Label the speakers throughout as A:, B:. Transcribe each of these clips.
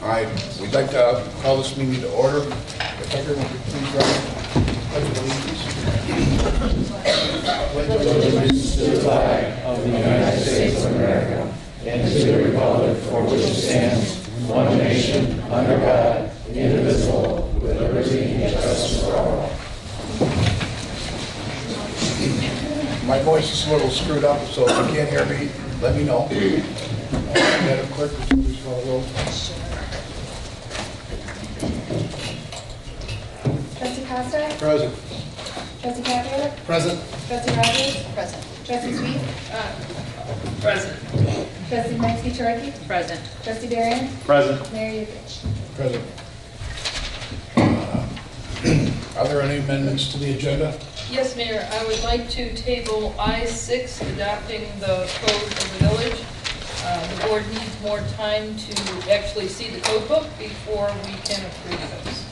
A: All right, we'd like to call this meeting to order. If everyone could please rise. Pledge of
B: allegiance to the flag of the United States of America and to the republic for which it stands, one nation, under God, indivisible, with liberty and justice for all.
A: My voice is a little screwed up, so if you can't hear me, let me know. Madam Clerk, would you please call the roll?
C: Trustee Costa?
A: Present.
C: Trustee Caprio?
A: Present.
C: Trustee Rogers? Present. Trustee Sweet?
D: Present.
C: Trustee Metzger-Cherokee?
D: Present.
C: Trustee Darian?
B: Present.
C: Mayor Yukich?
A: Present. Are there any amendments to the agenda?
D: Yes, Mayor, I would like to table I-6, adopting the code of the village. The board needs more time to actually see the code book before we can approve those.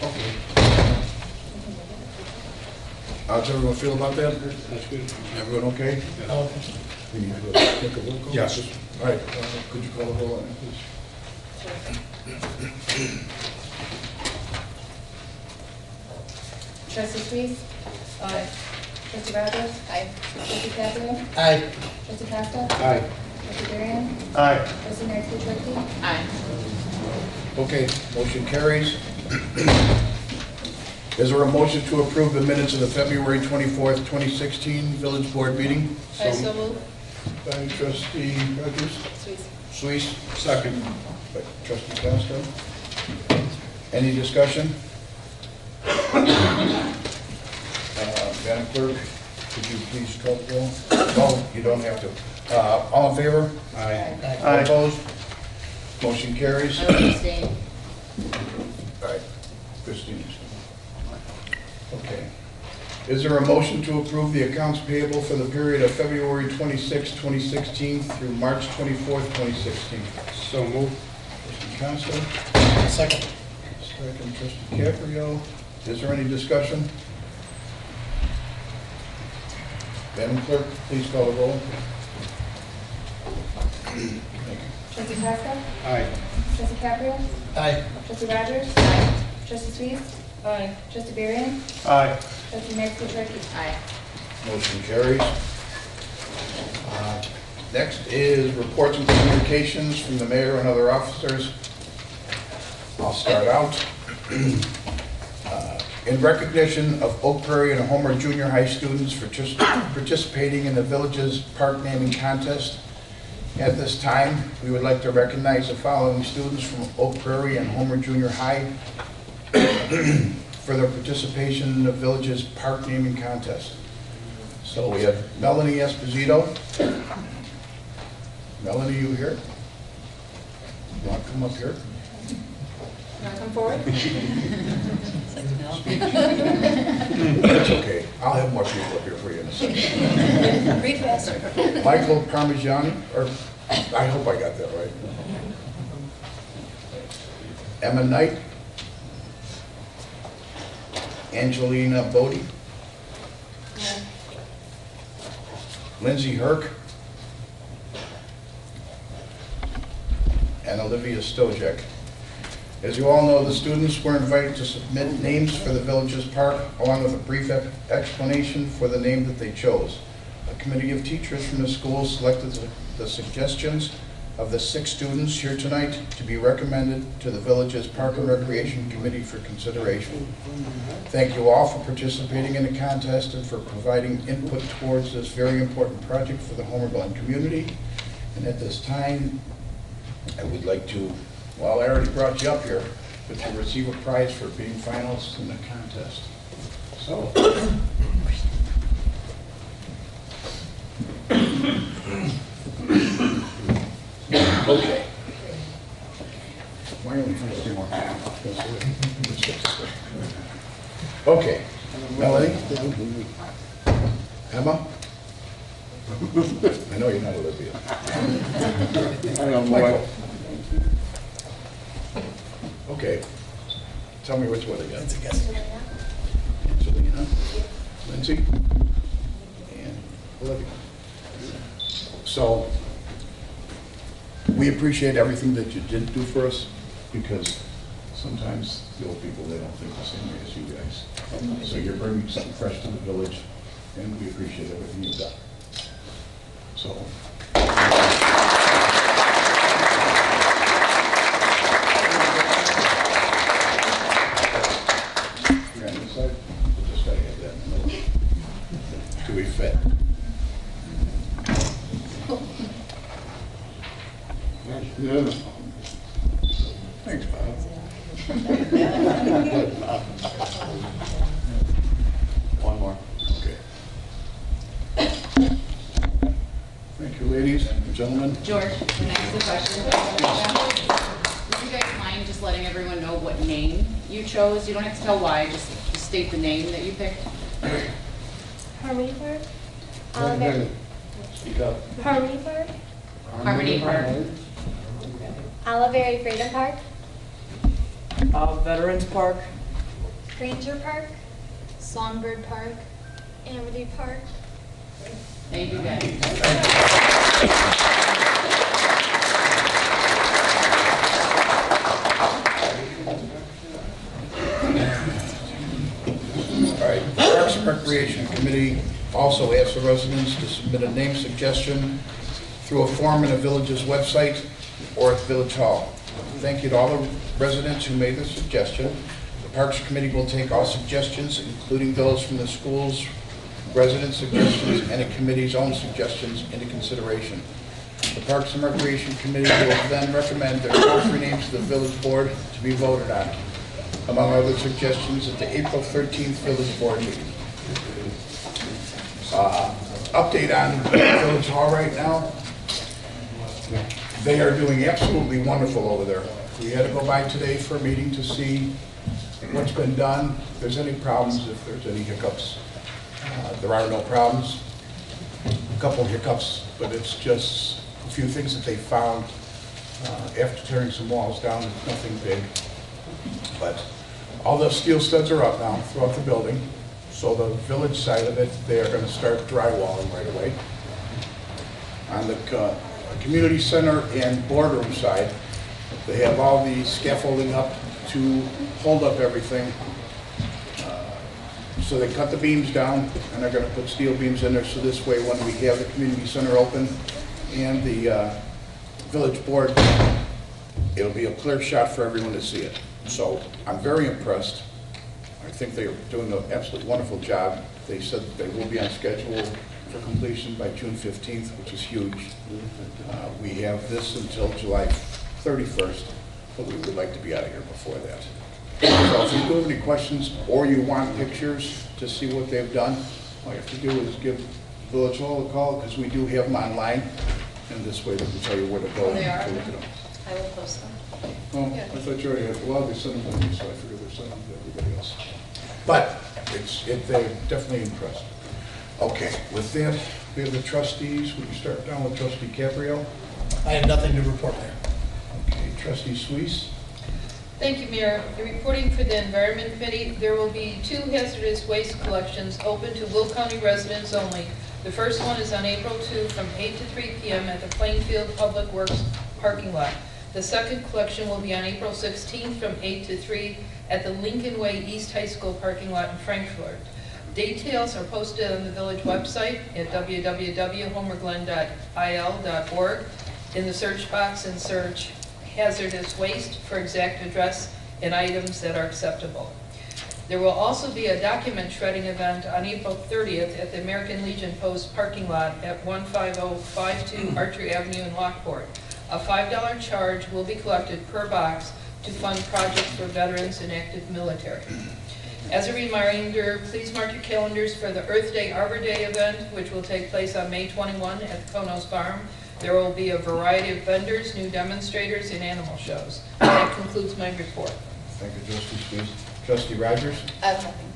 A: Okay. How does everyone feel about that? That's good. Everyone okay? We need to take a roll call? Yes. All right, could you call the roll on it, please?
C: Trustee Sweet?
D: Aye.
C: Trustee Rogers? Aye. Trustee Caprio?
A: Aye.
C: Trustee Costa?
A: Aye.
C: Trustee Darian?
B: Aye.
C: Trustee Metzger-Cherokee?
D: Aye.
A: Okay, motion carries. Is there a motion to approve the minutes of the February 24th, 2016 Village Board meeting?
D: I so move.
A: By Trustee Rogers.
C: Sweet.
A: Suisse. Second. By Trustee Costa. Any discussion? Madam Clerk, could you please call the roll? No, you don't have to. All in favor?
C: Aye.
A: All opposed? Motion carries.
D: I will abstain.
A: All right, Christine. Okay. Is there a motion to approve the accounts payable for the period of February 26, 2016 through March 24th, 2016?
B: So moved.
A: Trustee Costa. Second. Second, Trustee Caprio. Is there any discussion? Madam Clerk, please call the roll. Thank you.
C: Trustee Costa?
B: Aye.
C: Trustee Caprio?
A: Aye.
C: Trustee Rogers? Aye. Trustee Sweet?
D: Aye.
C: Trustee Darian?
B: Aye.
C: Trustee Metzger-Cherokee? Aye.
A: Motion carries. Next is reports and communications from the mayor and other officers. I'll start out. In recognition of Oak Prairie and Homer Junior High students for participating in the village's park naming contest, at this time, we would like to recognize the following students from Oak Prairie and Homer Junior High for their participation in the village's park naming contest. So we have Melanie Esposito. Melanie, you here? You want to come up here?
C: You want to come forward?
A: That's okay. I'll have more people up here for you in a second.
D: Read faster.
A: Michael Parmigiani, or I hope I got that right. Emma Knight. Angelina Bodie. Lindsay Herc. And Olivia Stojek. As you all know, the students were invited to submit names for the village's park, along with a brief explanation for the name that they chose. A committee of teachers from the school selected the suggestions of the 6 students here tonight to be recommended to the village's Park and Recreation Committee for consideration. Thank you all for participating in the contest and for providing input towards this very important project for the Homer Glen community. And at this time, I would like to, well, I already brought you up here, but to receive a prize for being finalists in the contest. So. Okay. Why only 3 more? Okay. Melanie? Emma? I know you're not Olivia.
B: I don't
A: Michael? Okay. Tell me which one again. Angelina? Lindsay? And Olivia. So, we appreciate everything that you did do for us. because sometimes the old people, they don't think the same way as you guys. So you're bringing something fresh to the village, and we appreciate everything you've done. So. You're on this side? We'll just gotta have that in the middle. Do we fit? Yeah. Thanks, Bob. One more. Okay. Thank you, ladies and gentlemen.
E: George, can I ask a question? Would you guys mind just letting everyone know what name you chose? You don't have to tell why, just state the name that you picked.
F: Harmony Park. Oliver.
B: Speak up.
F: Harmony Park.
E: Harmony Park.
F: Oliveri Freedom Park.
G: Veterans Park.
F: Granger Park. Songbird Park. Amity Park.
E: Thank you guys.
A: All right, the Parks and Recreation Committee also asks the residents to submit a name suggestion through a form in the village's website or at Village Hall. Thank you to all the residents who made the suggestion. The Parks Committee will take all suggestions, including those from the schools, resident suggestions, and the committee's own suggestions into consideration. The Parks and Recreation Committee will then recommend their top 3 names to the village board to be voted on, among other suggestions, at the April 13th village board meeting. Update on Village Hall right now. They are doing absolutely wonderful over there. We had to go by today for a meeting to see what's been done, if there's any problems, if there's any hiccups. There are no problems. A couple of hiccups, but it's just a few things that they found after tearing some walls down. It's nothing big. But all the steel studs are up now throughout the building. So the village side of it, they are going to start drywalling right away. On the community center and boardroom side, they have all the scaffolding up to hold up everything. So they cut the beams down and they're going to put steel beams in there, so this way when we have the community center open and the village board, it'll be a clear shot for everyone to see it. So I'm very impressed. I think they're doing an absolutely wonderful job. They said that they will be on schedule for completion by June 15th, which is huge. We have this until July 31st, but we would like to be out of here before that. So if you do have any questions or you want pictures to see what they've done, all you have to do is give Village Hall a call, because we do have them online, and this way they can tell you where to go
C: They are?
A: to look at them.
C: I will post them.
A: Oh, I thought you already had, well, they sent them to me, so I figured they're sending them to everybody else. But they're definitely impressed. Okay, with that, we have the trustees. Would you start down with Trustee Caprio?
G: I have nothing to report there.
A: Okay, Trustee Suisse?
D: Thank you, Mayor. Reporting for the Environment Committee, there will be 2 hazardous waste collections open to Will County residents only. The first one is on April 2 from 8 to 3 p.m. at the Plainfield Public Works parking lot. The second collection will be on April 16th from 8 to 3 at the Lincoln Way East High School parking lot in Frankfort. Details are posted on the village website at www.homerglen.il.org. In the search box, and search hazardous waste for exact address and items that are acceptable. There will also be a document shredding event on April 30th at the American Legion Post parking lot at 15052 Archery Avenue in Lockport. A $5 charge will be collected per box to fund projects for veterans and active military. As a reminder, please mark your calendars for the Earth Day Arbor Day event, which will take place on May 21 at the Konos Farm. There will be a variety of vendors, new demonstrators, and animal shows. That concludes my report.
A: Thank you, Trustee Suisse. Trustee Rogers?
C: I have nothing.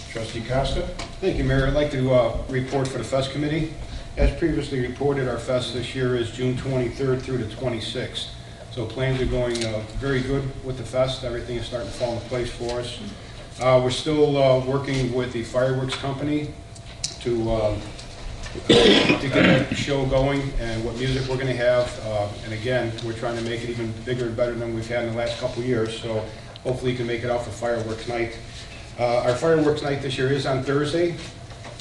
A: Trustee Costa?
H: Thank you, Mayor. I'd like to report for the Fest Committee. As previously reported, our Fest this year is June 23rd through the 26th. So plans are going very good with the Fest. Everything is starting to fall into place for us. We're still working with the fireworks company to to get the show going and what music we're going to have. And again, we're trying to make it even bigger and better than we've had in the last couple of years. So hopefully you can make it out for fireworks night. Our fireworks night this year is on Thursday.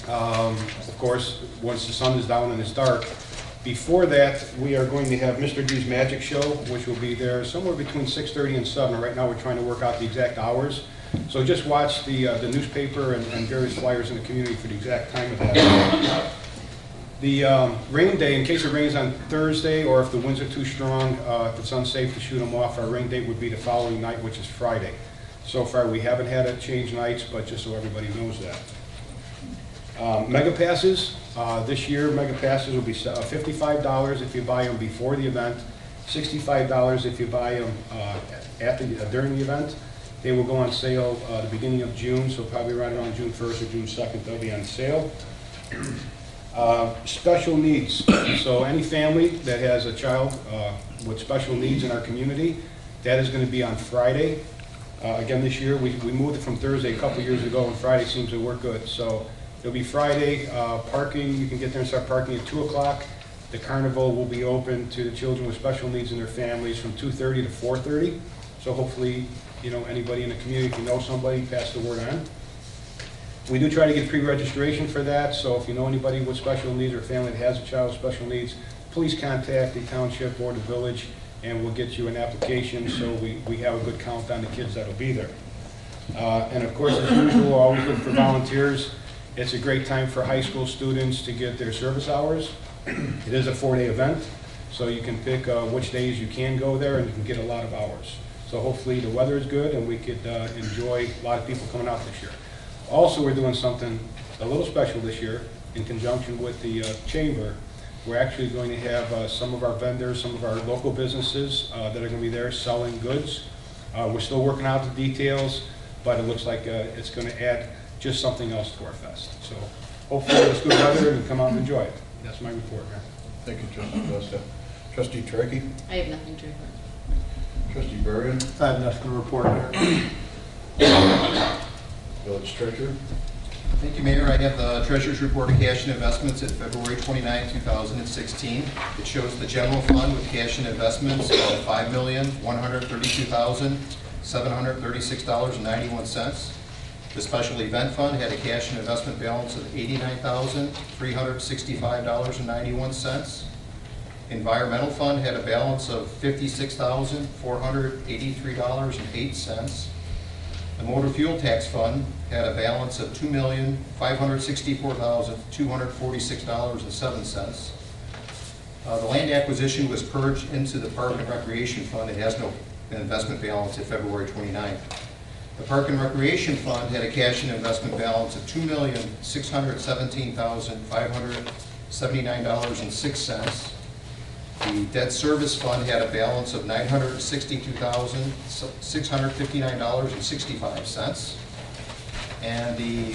H: Of course, once the sun is down and it's dark. Before that, we are going to have Mr. G's Magic Show, which will be there somewhere between 6:30 and 7. Right now, we're trying to work out the exact hours. So just watch the newspaper and various flyers in the community for the exact time of that. The rain day, in case it rains on Thursday, or if the winds are too strong, if it's unsafe to shoot them off, our rain date would be the following night, which is Friday. So far, we haven't had it change nights, but just so everybody knows that. Mega passes, this year mega passes will be $55 if you buy them before the event, $65 if you buy them during the event. They will go on sale the beginning of June, so probably right around June 1st or June 2nd they'll be on sale. Special needs, so any family that has a child with special needs in our community, that is going to be on Friday. Again, this year we moved it from Thursday a couple years ago, and Friday seems to work good. So it'll be Friday. Parking, you can get there and start parking at 2 o'clock. The carnival will be open to the children with special needs and their families from 2:30 to 4:30. So hopefully, anybody in the community, if you know somebody, pass the word on. We do try to get pre-registration for that, so if you know anybody with special needs or a family that has a child with special needs, please contact the township or the village, and we'll get you an application so we have a good count on the kids that'll be there. And of course, as usual, always look for volunteers. It's a great time for high school students to get their service hours. It is a 4-day event, so you can pick which days you can go there, and you can get a lot of hours. So hopefully the weather is good and we could enjoy a lot of people coming out this year. Also, we're doing something a little special this year in conjunction with the chamber. We're actually going to have some of our vendors, some of our local businesses that are going to be there selling goods. We're still working out the details, but it looks like it's going to add just something else to our fest. So hopefully it's good weather and come out and enjoy it. That's my report, Mayor.
A: Thank you, Trustee Costa. Trustee Turkey?
E: I have nothing to report.
A: Trustee Bergen?
G: I have nothing to report, Mayor.
A: Village Treasurer?
I: Thank you, Mayor. I have the Treasurer's Report of Cash and Investments at February 29, 2016. It shows the general fund with cash and investments of $5,132,736.91. The special event fund had a cash and investment balance of $89,365.91. Environmental fund had a balance of $56,483.08. The motor fuel tax fund had a balance of $2,564,246.07. The land acquisition was purged into the Park and Recreation Fund. It has no investment balance at February 29th. The Park and Recreation Fund had a cash and investment balance of $2,617,579.06. The debt service fund had a balance of $962,659.65. And the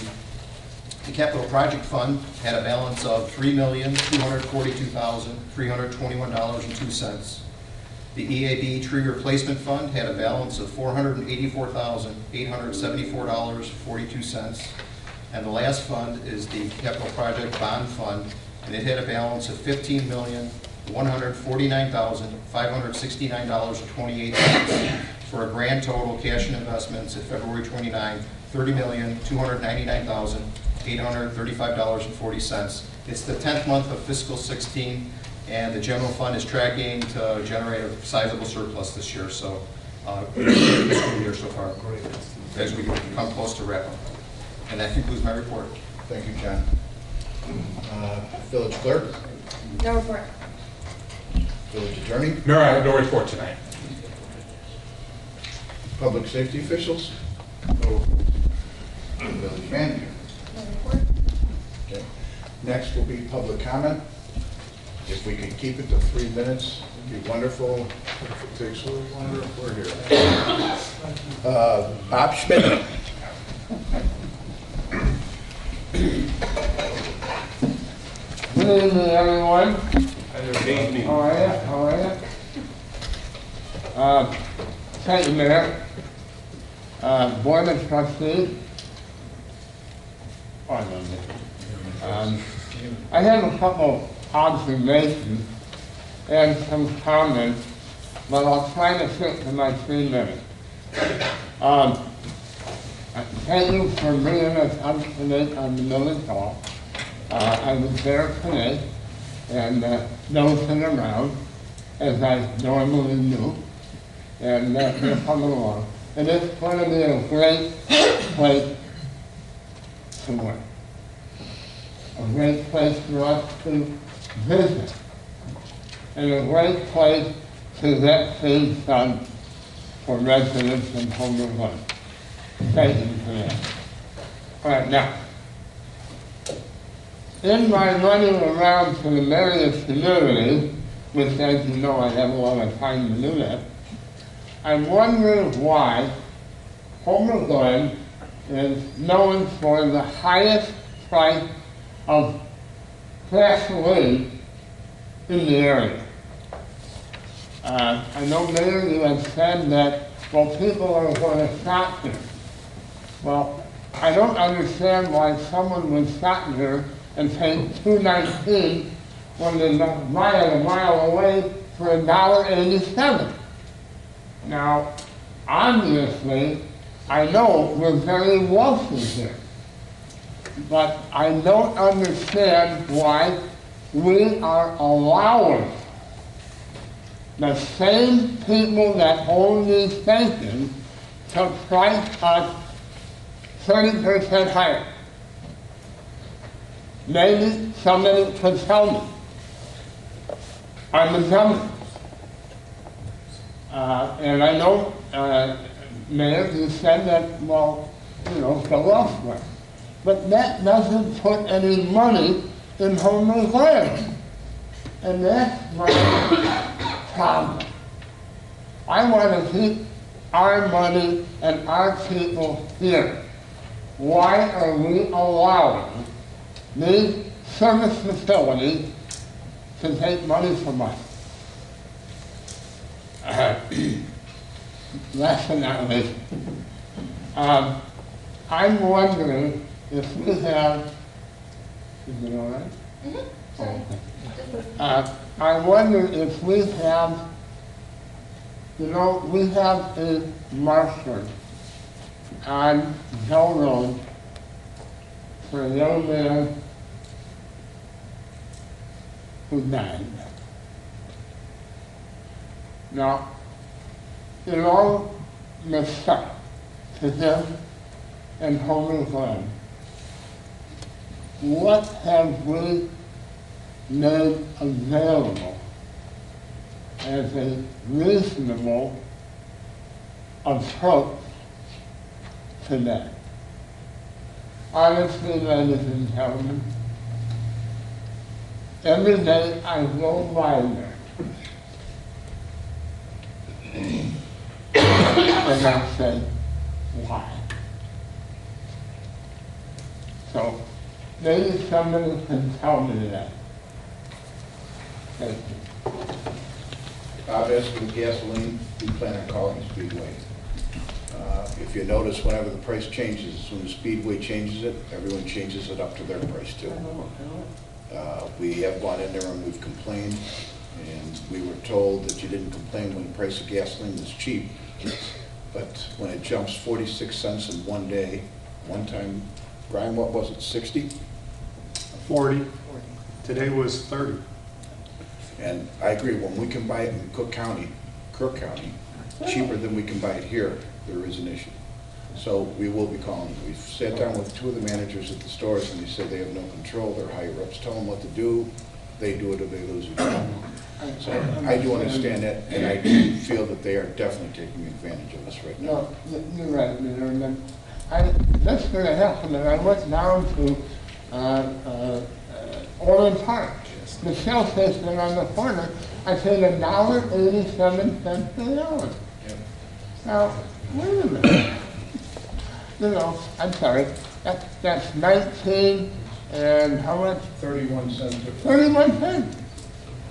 I: capital project fund had a balance of $3,242,321.02. The EAB tree replacement fund had a balance of $484,874.42. And the last fund is the capital project bond fund, and it had a balance of $15,149,569.28 for a grand total cash and investments at February 29, $30,299,835.40. It's the 10th month of fiscal 16, and the general fund is tracking to generate a sizable surplus this year. So, fiscal year so far, as we come close to wrap up. And that concludes my report.
A: Thank you, John. Village Clerk?
C: No report.
A: Village Attorney?
B: Mayor, I have no report tonight.
A: Public Safety Officials? No. Village Manager?
C: No report.
A: Okay. Next will be public comment. If we could keep it to 3 minutes, it'd be wonderful. If it takes a little longer, we're here. Bob Schmidt?
J: Good evening, everyone.
H: Good evening.
J: How are you? How are you? Thank you, Mayor. Board of Trustees. I have a couple observations and some comments, but I'll try to fit to my 3 minutes. Thank you for bringing us up to date on the village hall. I was there today, and nosing around, as I normally do, and they're coming along. And it's going to be a great place to work. A great place for us to visit. And a great place to get things done for residents in Homer Glen. Thank you for that. All right, now, in my running around to the various communities, which as you know I have a lot of time to do that, I'm wondering why Homer Glen is known for the highest price of gasoline in the area. I know many of you have said that, well, people are going to shop here. Well, I don't understand why someone would shop here and pay $2.19 when they're buy it a mile away for $1.87. Now, obviously, I know we're very wealthy here, but I don't understand why we are allowing the same people that own these stations to price us 30% higher. Maybe somebody could tell me. I'm a dummy. And I know, Mayor, you said that, well, you know, go elsewhere. But that doesn't put any money in Homer Glen. And that's my problem. I want to keep our money and our people here. Why are we allowing these service facilities to take money from us? Last but not least, I'm wondering if we have, is it all right?
F: Mm-hmm. Sorry.
J: Okay. I wonder if we have, you know, we have a marker on Hill Road for a young man who died. Now, in all respect to him and Homer Glen, what have we made available as a reasonable approach to that? Honestly, ladies and gentlemen, every day I go by there, and I say, why? So, maybe somebody can tell me that. Thank you.
A: Bob, as for the gasoline, we plan on calling Speedway. If you notice, whenever the price changes, as soon as Speedway changes it, everyone changes it up to their price too. We have gone in there and we've complained, and we were told that you didn't complain when the price of gasoline was cheap. But when it jumps 46 cents in one day, one time, Brian, what was it, 60?
G: 40. Today was 30.
A: And I agree, when we can buy it in Kirk County, cheaper than we can buy it here, there is an issue. So we will be calling. We've sat down with 2 of the managers at the stores, and they said they have no control. Their higher-ups tell them what to do. They do it or they lose it. So I do understand that, and I do feel that they are definitely taking advantage of us right now.
J: No, you're right, Mayor. That's going to happen. And I went down to Orland Park, the shell station on the corner. I paid $1.87 an hour.
A: Yep.
J: Now, wait a minute. You know, I'm sorry. That's 19 and how much?
A: 31 cents.
J: 31 cents.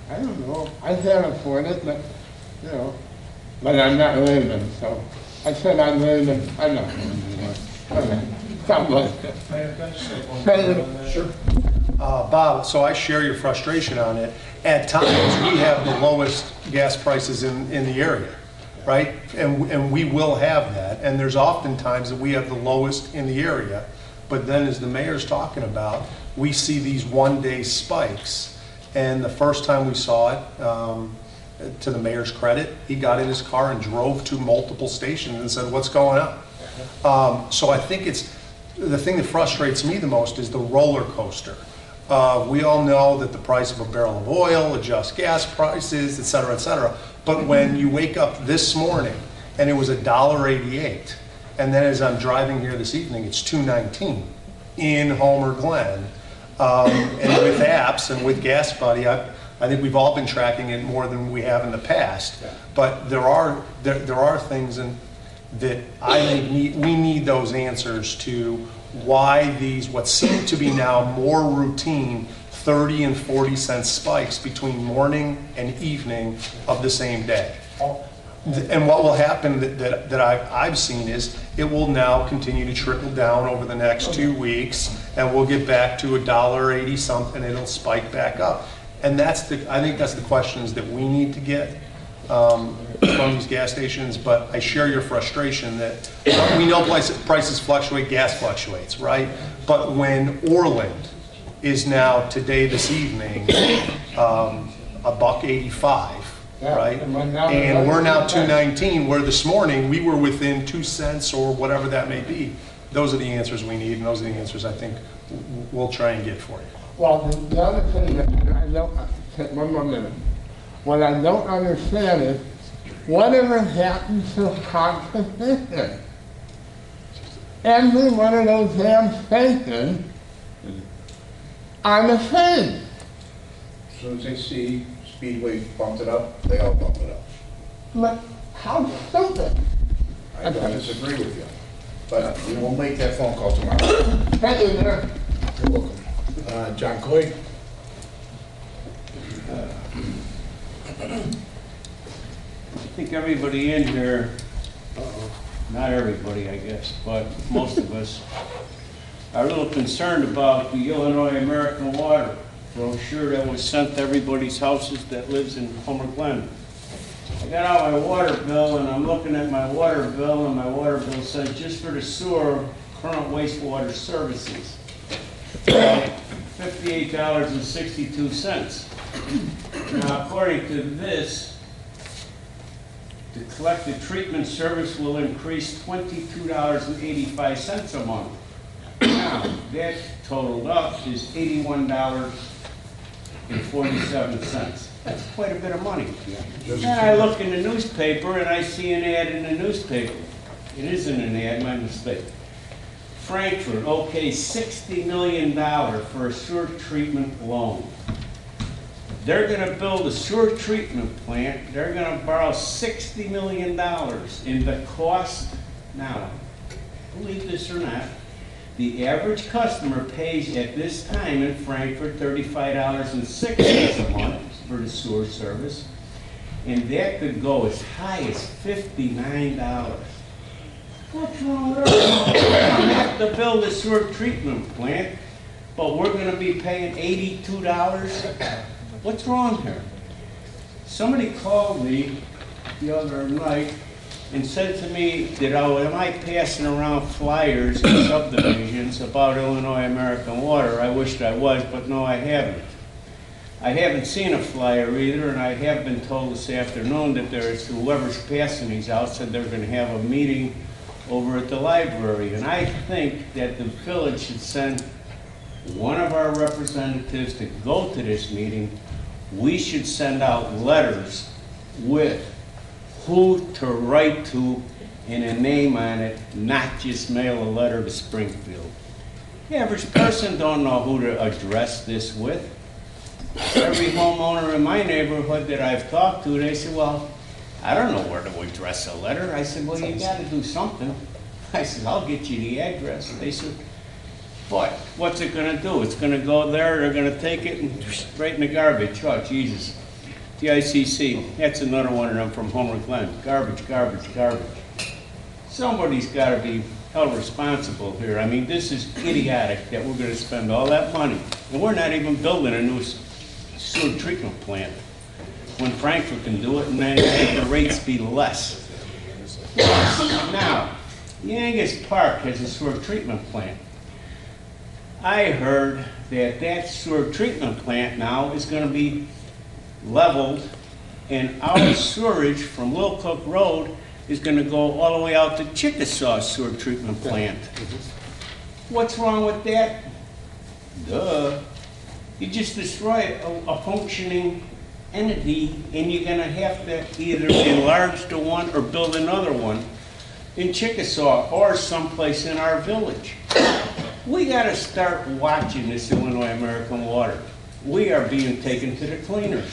J: I don't know. I can't afford it, but, you know. But I'm not leaving, so. I said I'm leaving. I'm not leaving anymore. Okay. God bless you.
G: Sure. Bob, so I share your frustration on it. At times, we have the lowest gas prices in the area, right? And we will have that. And there's often times that we have the lowest in the area. But then, as the mayor's talking about, we see these one-day spikes. And the first time we saw it, to the mayor's credit, he got in his car and drove to multiple stations and said, "What's going on?" So I think it's the thing that frustrates me the most is the roller coaster. We all know that the price of a barrel of oil adjusts gas prices, et cetera, et cetera. But when you wake up this morning and it was $1.88, and then as I'm driving here this evening, it's $2.19 in Homer Glen, and with apps and with Gas Buddy, I think we've all been tracking it more than we have in the past. But there are things that I think we need those answers to why these, what seem to be now more routine 30 and 40 cent spikes between morning and evening of the same day. And what will happen that I've seen is it will now continue to trickle down over the next 2 weeks, and we'll get back to $1.80 something, and it'll spike back up. And I think that's the questions that we need to get from these gas stations. But I share your frustration that we know prices fluctuate, gas fluctuates, right? But when Orland is now today, this evening, $1.85. Right, and we're now $2.19. Where this morning we were within 2 cents or whatever that may be. Those are the answers we need, and those are the answers I think we'll try and get for you.
J: Well, the other thing that I don't, take one more minute. What I don't understand is, whatever happens to competition? Every one of those damn stations are the same.
A: As soon as they see Speedway bumped it up, they all bump it up.
J: But how stupid.
A: I don't disagree with you, but we will make that phone call tomorrow.
J: Thank you, sir.
A: You're welcome. John Coy?
K: I think everybody in here, not everybody, I guess, but most of us, are a little concerned about the Illinois American Water brochure that was sent to everybody's houses that lives in Homer Glen. I got out my water bill, and I'm looking at my water bill, and my water bill says just for the sewer, current wastewater services, $58.62. Now, according to this, the collected treatment service will increase $22.85 a month. Now, that totaled up is $81.47. That's quite a bit of money. Then I look in the newspaper and I see an ad in the newspaper. It isn't an ad, my mistake. Frankfurt, okay, $60 million for a sewer treatment loan. They're going to build a sewer treatment plant. They're going to borrow $60 million. And the cost, now, believe this or not, the average customer pays at this time in Frankfurt $35.06 a month for the sewer service. And that could go as high as $59. What's wrong with that? We don't have to build a sewer treatment plant, but we're going to be paying $82. What's wrong here? Somebody called me the other night and said to me that, am I passing around flyers in subdivisions about Illinois American Water? I wished I was, but no, I haven't. I haven't seen a flyer either, and I have been told this afternoon that whoever's passing these out said they're going to have a meeting over at the library. And I think that the village should send one of our representatives to go to this meeting. We should send out letters with who to write to and a name on it, not just mail a letter to Springfield. The average person don't know who to address this with. Every homeowner in my neighborhood that I've talked to, they say, well, I don't know where to address a letter. I said, well, you got to do something. I said, I'll get you the address. They said, but what's it going to do? It's going to go there, they're going to take it and right in the garbage. Oh, Jesus. The ICC, that's another one of them from Homer Glen. Garbage, garbage, garbage. Somebody's got to be held responsible here. I mean, this is idiotic that we're gonna spend all that money, and we're not even building a new sewer treatment plant, when Frankfurt can do it and then make the rates be less. Now, Yangus Park has a sewer treatment plant. I heard that that sewer treatment plant now is gonna be leveled, and our sewerage from Little Cook Road is gonna go all the way out to Chickasaw sewer treatment plant. What's wrong with that? Duh. You just destroy a functioning entity, and you're gonna have to either enlarge the one or build another one in Chickasaw or someplace in our village. We gotta start watching this Illinois American Water. We are being taken to the cleaners.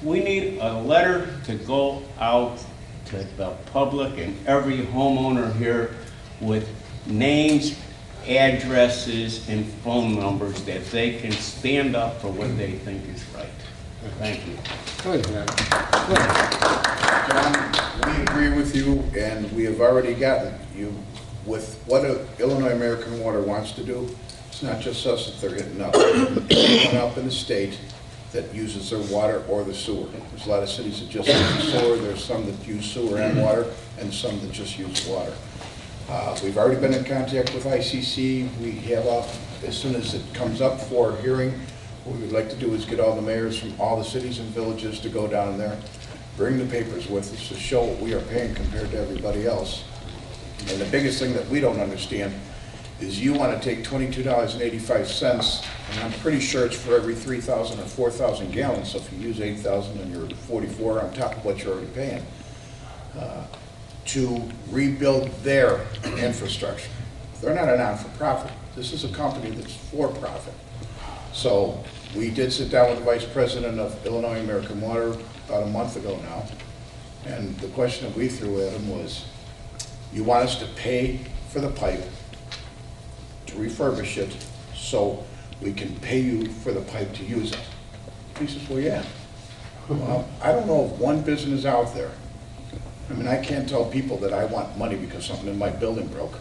K: We need a letter to go out to the public and every homeowner here with names, addresses, and phone numbers that they can stand up for what they think is right. Thank you.
J: Good, man.
A: John, we agree with you, and we have already gotten you with what Illinois American Water wants to do. It's not just us that they're hitting up. Everyone up in the state that uses their water or the sewer. There's a lot of cities that just use sewer. There's some that use sewer and water, and some that just use water. We've already been in contact with ICC. We have, as soon as it comes up for hearing, what we would like to do is get all the mayors from all the cities and villages to go down there, bring the papers with us to show what we are paying compared to everybody else. And the biggest thing that we don't understand is you want to take $22.85, and I'm pretty sure it's for every 3,000 or 4,000 gallons, so if you use 8,000 and you're 44 on top of what you're already paying, to rebuild their infrastructure. They're not a non-for-profit. This is a company that's for-profit. So we did sit down with the vice president of Illinois American Water about a month ago now, and the question that we threw at him was, you want us to pay for the pipe to refurbish it so we can pay you for the pipe to use it? He says, well, yeah. Well, I don't know of one business out there. I mean, I can't tell people that I want money because something in my building broke.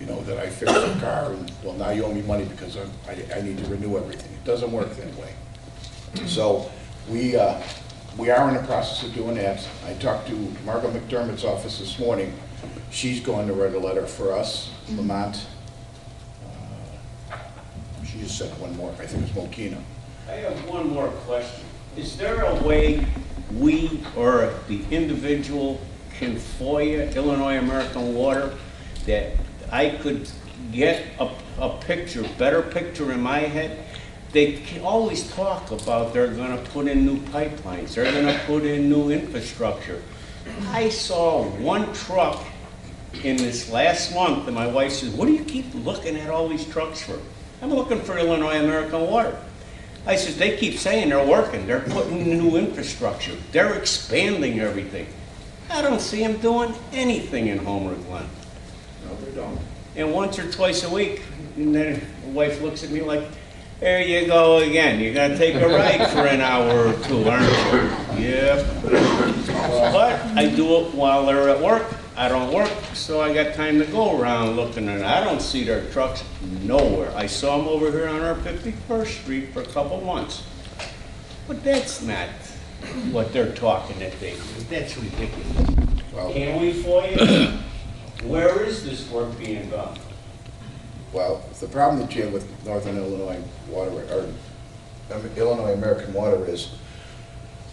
A: You know, that I fixed a car and, well, now you owe me money because I need to renew everything. It doesn't work that way. So we are in the process of doing that. I talked to Margot McDermott's office this morning. She's going to write a letter for us, Lamont. She just sent one more, I think it's Mokina.
K: I have one more question. Is there a way we or the individual can FOIA Illinois American Water that I could get a picture, better picture in my head? They can always talk about they're going to put in new pipelines, they're going to put in new infrastructure. I saw one truck in this last month, and my wife says, what do you keep looking at all these trucks for? I'm looking for Illinois American Water. I said, they keep saying they're working, they're putting in new infrastructure, they're expanding everything. I don't see them doing anything in Homer Glen.
A: No, they don't.
K: And once or twice a week, and then the wife looks at me like, there you go again, you're gonna take a ride for an hour or two, aren't you? Yep. But I do it while they're at work. I don't work, so I got time to go around looking, and I don't see their trucks nowhere. I saw them over here on our 51st Street for a couple months. But that's not what they're talking that they do. That's ridiculous.
A: Well,
K: Can we FOIA? Where is this work being done?
A: well, the problem that you have with Northern Illinois Water, or Illinois American Water, is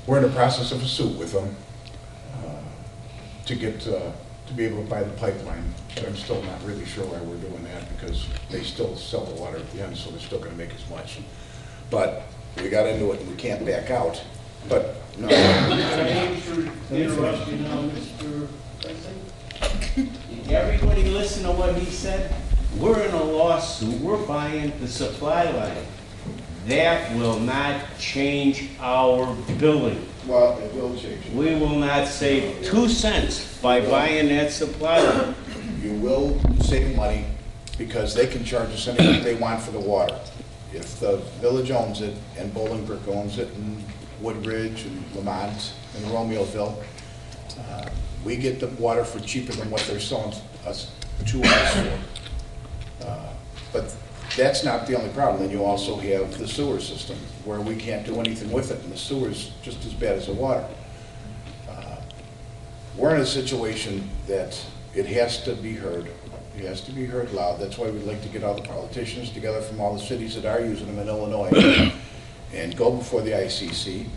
A: we're in the process of a suit with them to get to be able to buy the pipeline. But I'm still not really sure why we're doing that, because they still sell the water at the end, so they're still going to make as much. But we got into it and we can't back out. But no.
K: Interrupt you now, Mr. President. Did everybody listen to what he said? We're in a lawsuit. We're buying the supply line. That will not change our billing.
A: Well, it will change.
K: We will not save 2 cents by buying that supply line.
A: You will save money because they can charge us anything they want for the water. If the village owns it, and Bolingbrook owns it, and Woodridge, and Lamont, and Romeoville, we get the water for cheaper than what they're selling us to us for. But that's not the only problem. Then you also have the sewer system, where we can't do anything with it, and the sewer's just as bad as the water. We're in a situation that it has to be heard. It has to be heard loud. That's why we'd like to get all the politicians together from all the cities that are using them in Illinois and go before the ICC.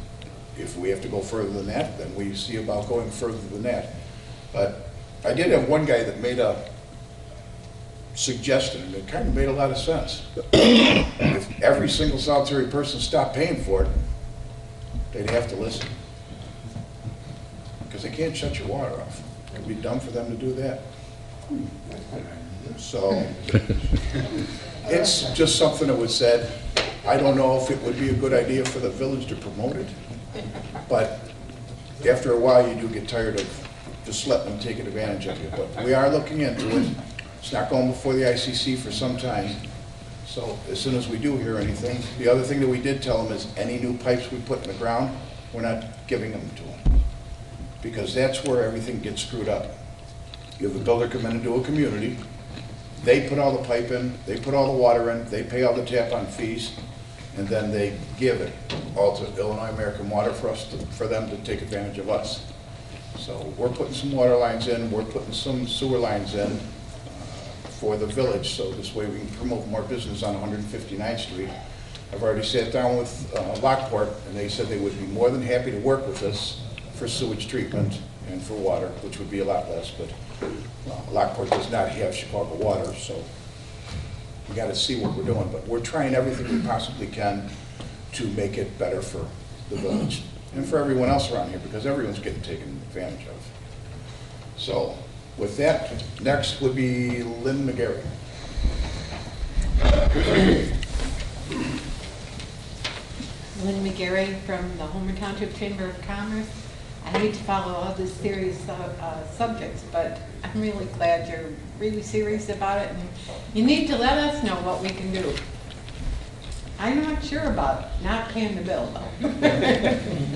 A: If we have to go further than that, then we see about going further than that. But I did have one guy that made a suggestion, and it kind of made a lot of sense. If every single solitary person stopped paying for it, they'd have to listen. Because they can't shut your water off. It'd be dumb for them to do that. So, it's just something that was said. I don't know if it would be a good idea for the village to promote it, but after a while you do get tired of just letting them take advantage of you. But we are looking into it. It's not going before the ICC for some time. So as soon as we do hear anything, the other thing that we did tell them is any new pipes we put in the ground, we're not giving them to them. Because that's where everything gets screwed up. You have a builder come in and do a community, they put all the pipe in, they put all the water in, they pay all the tap-on fees, and then they give it all to Illinois American Water for them to take advantage of us. So we're putting some water lines in, we're putting some sewer lines in for the village, so this way we can promote more business on 159th Street. I've already sat down with Lockport, and they said they would be more than happy to work with us for sewage treatment and for water, which would be a lot less, but Lockport does not have Chicago water, so we got to see what we're doing. But we're trying everything we possibly can to make it better for the village and for everyone else around here, because everyone's getting taken advantage of. So with that, next would be Lynn McGarry.
L: Lynn McGarry from the Homer Township Chamber of Commerce. I hate to follow all these serious subjects, but I'm really glad you're really serious about it, and you need to let us know what we can do. I'm not sure about not paying the bill, though.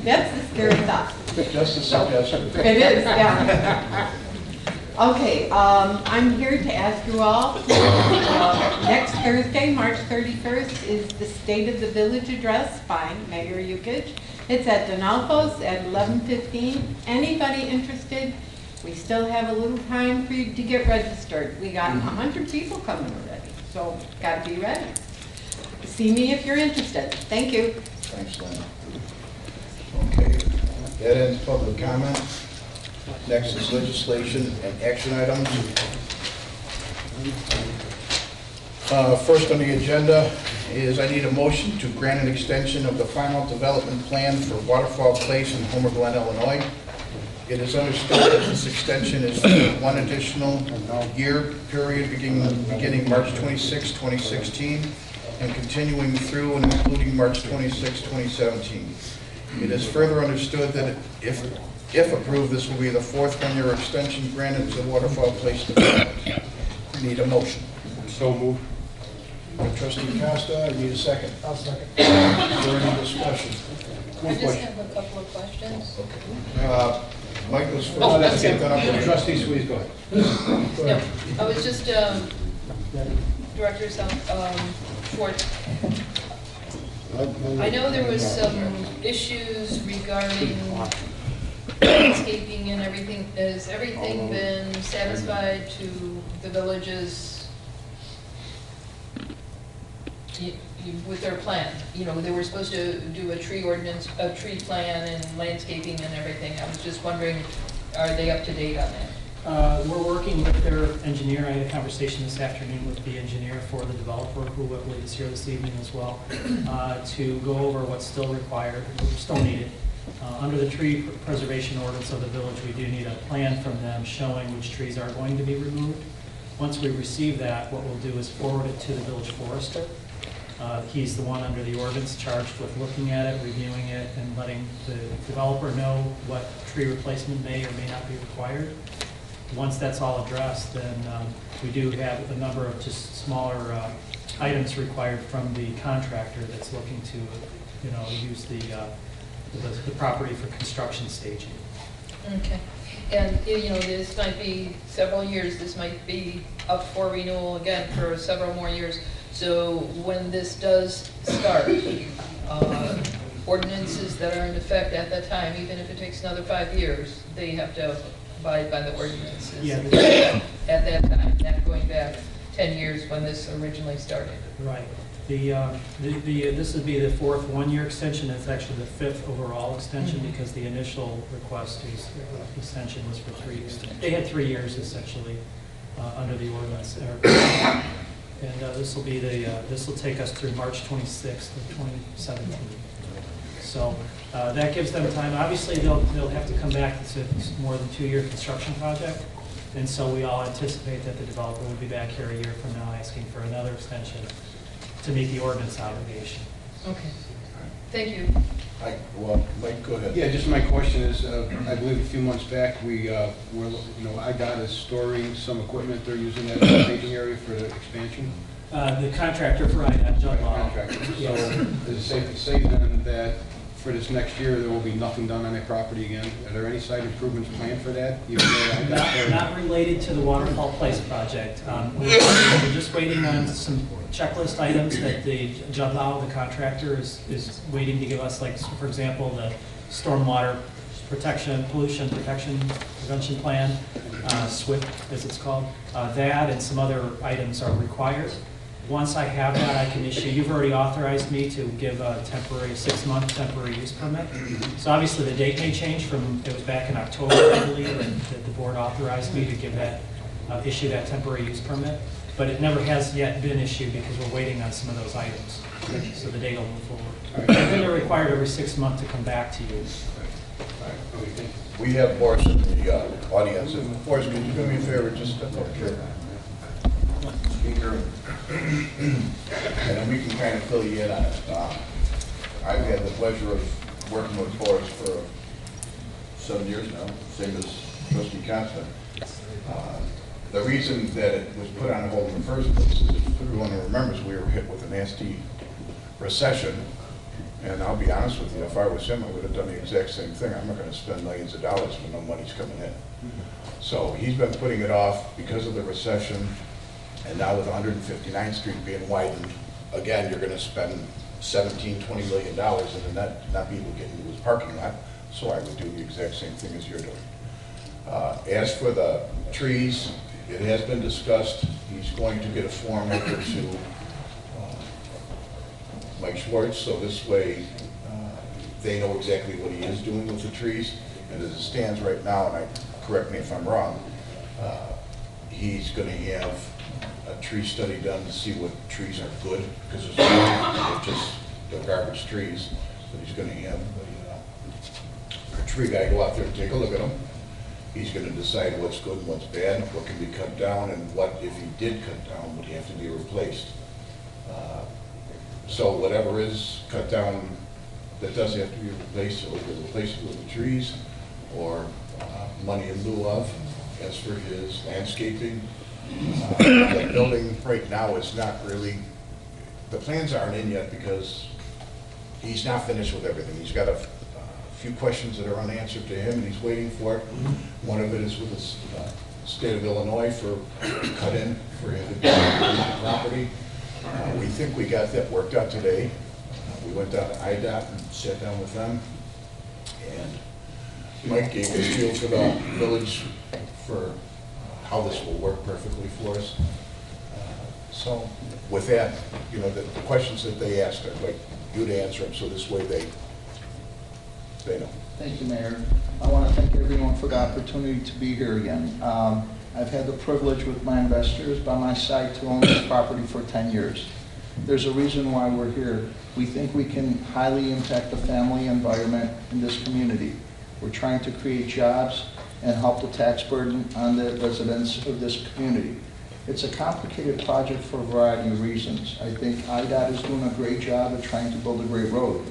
L: That's the scary thought.
A: Just a suggestion.
L: It is, yeah. Okay, I'm here to ask you all, next Thursday, March 31st, is the State of the Village address by Mayor Yukich. It's at Donalfo's at 11:15. Anybody interested? We still have a little time for you to get registered. We got 100 people coming already, so got to be ready. See me if you're interested. Thank you.
A: Thanks, Lynn. Okay, that ends public comment. Next is legislation and action items. First on the agenda is I need a motion to grant an extension of the final development plan for Waterfall Place in Homer Glen, Illinois. It is understood that this extension is for one additional year period beginning March 26, 2016 and continuing through and including March 26, 2017. It is further understood that if approved, this will be the fourth one-year extension granted to Waterfall Place development. Need a motion.
H: So moved.
A: Trustee Costa, I need a second.
B: I'll second.
A: Is there any discussion?
D: I just have a couple of questions.
A: Mike was first.
D: Oh, that's it.
A: Then I'll go.
H: Trustee Sweet, go ahead.
D: No, I was just, Director Schwartz. I know there was some issues regarding landscaping and everything. Has everything been satisfied to the village's with their plan? You know, they were supposed to do a tree ordinance, a tree plan and landscaping and everything. I was just wondering, are they up to date on that?
M: We're working with their engineer. I had a conversation this afternoon with the engineer for the developer, who is here this evening as well, to go over what's still required, still needed. Under the tree preservation ordinance of the village, we do need a plan from them showing which trees are going to be removed. Once we receive that, what we'll do is forward it to the village forester. He's the one under the ordinance charged with looking at it, reviewing it, and letting the developer know what tree replacement may or may not be required. Once that's all addressed, then we do have a number of just smaller items required from the contractor that's looking to, use the property for construction staging.
D: Okay. And, you know, this might be several years, this might be up for renewal again for several more years. So when this does start, ordinances that are in effect at that time, even if it takes another 5 years, they have to abide by the ordinances
M: Yeah.
D: at that time, not going back 10 years when this originally started.
M: Right. This would be the fourth one-year extension. It's actually the fifth overall extension because the initial request extension was for 3 years. They had 3 years essentially under the ordinance. And this will take us through March 26th of 2017. So that gives them time. Obviously, they'll have to come back. It's a more than 2-year construction project. And so we all anticipate that the developer will be back here a year from now asking for another extension to meet the ordinance obligation.
D: Okay. Thank you.
A: Mike, go ahead.
H: Yeah, just my question is, I believe a few months back, IDOT is storing some equipment they're using that staging area for the expansion.
M: The contractor for IDOT, John Law.
H: Contractor.
M: Yes.
H: So is it safe to say then that for this next year, there will be nothing done on that property again? Are there any site improvements planned for that?
M: Not related to the Waterfall Place project. We're just waiting on some checklist items that the Judd Lau, the contractor, is waiting to give us, like, for example, the stormwater protection, pollution protection prevention plan, SWIP as it's called. That and some other items are required. Once I have that, I can issue, you've already authorized me to give a temporary, 6-month temporary use permit. So obviously the date may change from, it was back in October, I believe, that the board authorized me to give that, issue that temporary use permit. But it never has yet been issued because we're waiting on some of those items. So the date will move forward. And then they're required every 6 months to come back to you.
A: We have Boris in the audience. And Boris, could you do me a favor, just step up here? Speaker. And then we can kind of fill you in on it. I've had the pleasure of working with Boris for 7 years now, same as Trustee Constant. The reason that it was put on hold in the first place is, if everyone remembers, we were hit with a nasty recession. And I'll be honest with you, if I was him, I would have done the exact same thing. I'm not going to spend millions of dollars when no money's coming in. So he's been putting it off because of the recession. And now with 159th Street being widened, again, you're going to spend $17, $20 million and then not be able to get into his parking lot. So I would do the exact same thing as you're doing. As for the trees, it has been discussed. He's going to get a form over to Mike Schwartz, so this way they know exactly what he is doing with the trees. And as it stands right now, and correct me if I'm wrong, he's going to have a tree study done to see what trees are good, because there's just the garbage trees. But he's going to have a tree guy go out there and take a look at them. He's going to decide what's good and what's bad, what can be cut down, and what, if he did cut down, would have to be replaced. So whatever is cut down that does have to be replaced, so either replace it with the trees or money in lieu of. As for his landscaping, the building right now is not really, the plans aren't in yet because he's not finished with everything. He's got a few questions that are unanswered to him and he's waiting for it. One of it is with the state of Illinois for cut-in for him to do the property. We think we got that worked out today. We went down to IDOT and sat down with them. And Mike gave us feel for the village for how this will work perfectly for us. So with that, you know, the questions that they asked, I'd like you to answer them so this way they know.
N: Thank you, Mayor. I want to thank everyone for the opportunity to be here again. I've had the privilege with my investors by my side to own this property for 10 years. There's a reason why we're here. We think we can highly impact the family environment in this community. We're trying to create jobs and help the tax burden on the residents of this community. It's a complicated project for a variety of reasons. I think IDOT is doing a great job of trying to build a great road.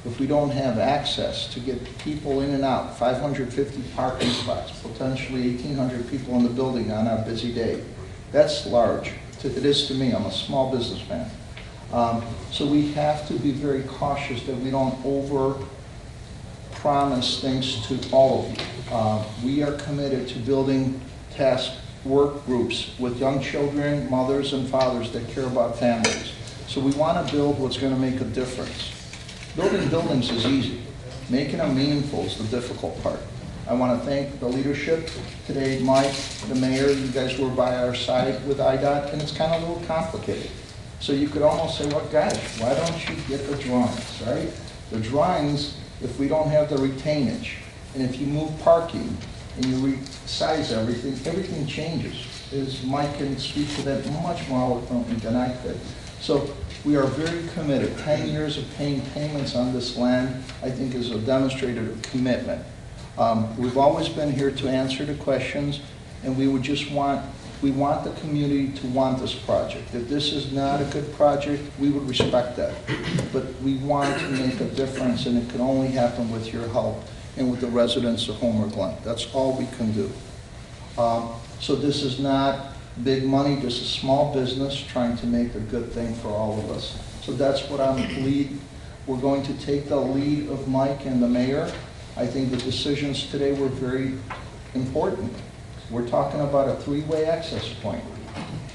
N: If we don't have access to get people in and out, 550 parking spots, potentially 1,800 people in the building on a busy day, that's large. It is to me. I'm a small businessman. So we have to be very cautious that we don't promise things to all of you. We are committed to building task work groups with young children, mothers and fathers that care about families. So we want to build what's going to make a difference. Building buildings is easy. Making them meaningful is the difficult part. I want to thank the leadership today, Mike, the mayor, you guys were by our side with IDOT, and it's kind of a little complicated. So you could almost say, well, guys, why don't you get the drawings, right? The drawings, if we don't have the retainage, and if you move parking, and you resize everything, everything changes. As Mike can speak to that much more eloquently than I could. So we are very committed. 10 years of paying payments on this land, I think, is a demonstrated commitment. We've always been here to answer the questions, and we would just want the community to want this project. If this is not a good project, we would respect that. But we want to make a difference, and it can only happen with your help and with the residents of Homer Glen. That's all we can do. So this is not big money, this is small business trying to make a good thing for all of us. So that's what I'm lead. We're going to take the lead of Mike and the mayor. I think the decisions today were very important. We're talking about a three-way access point.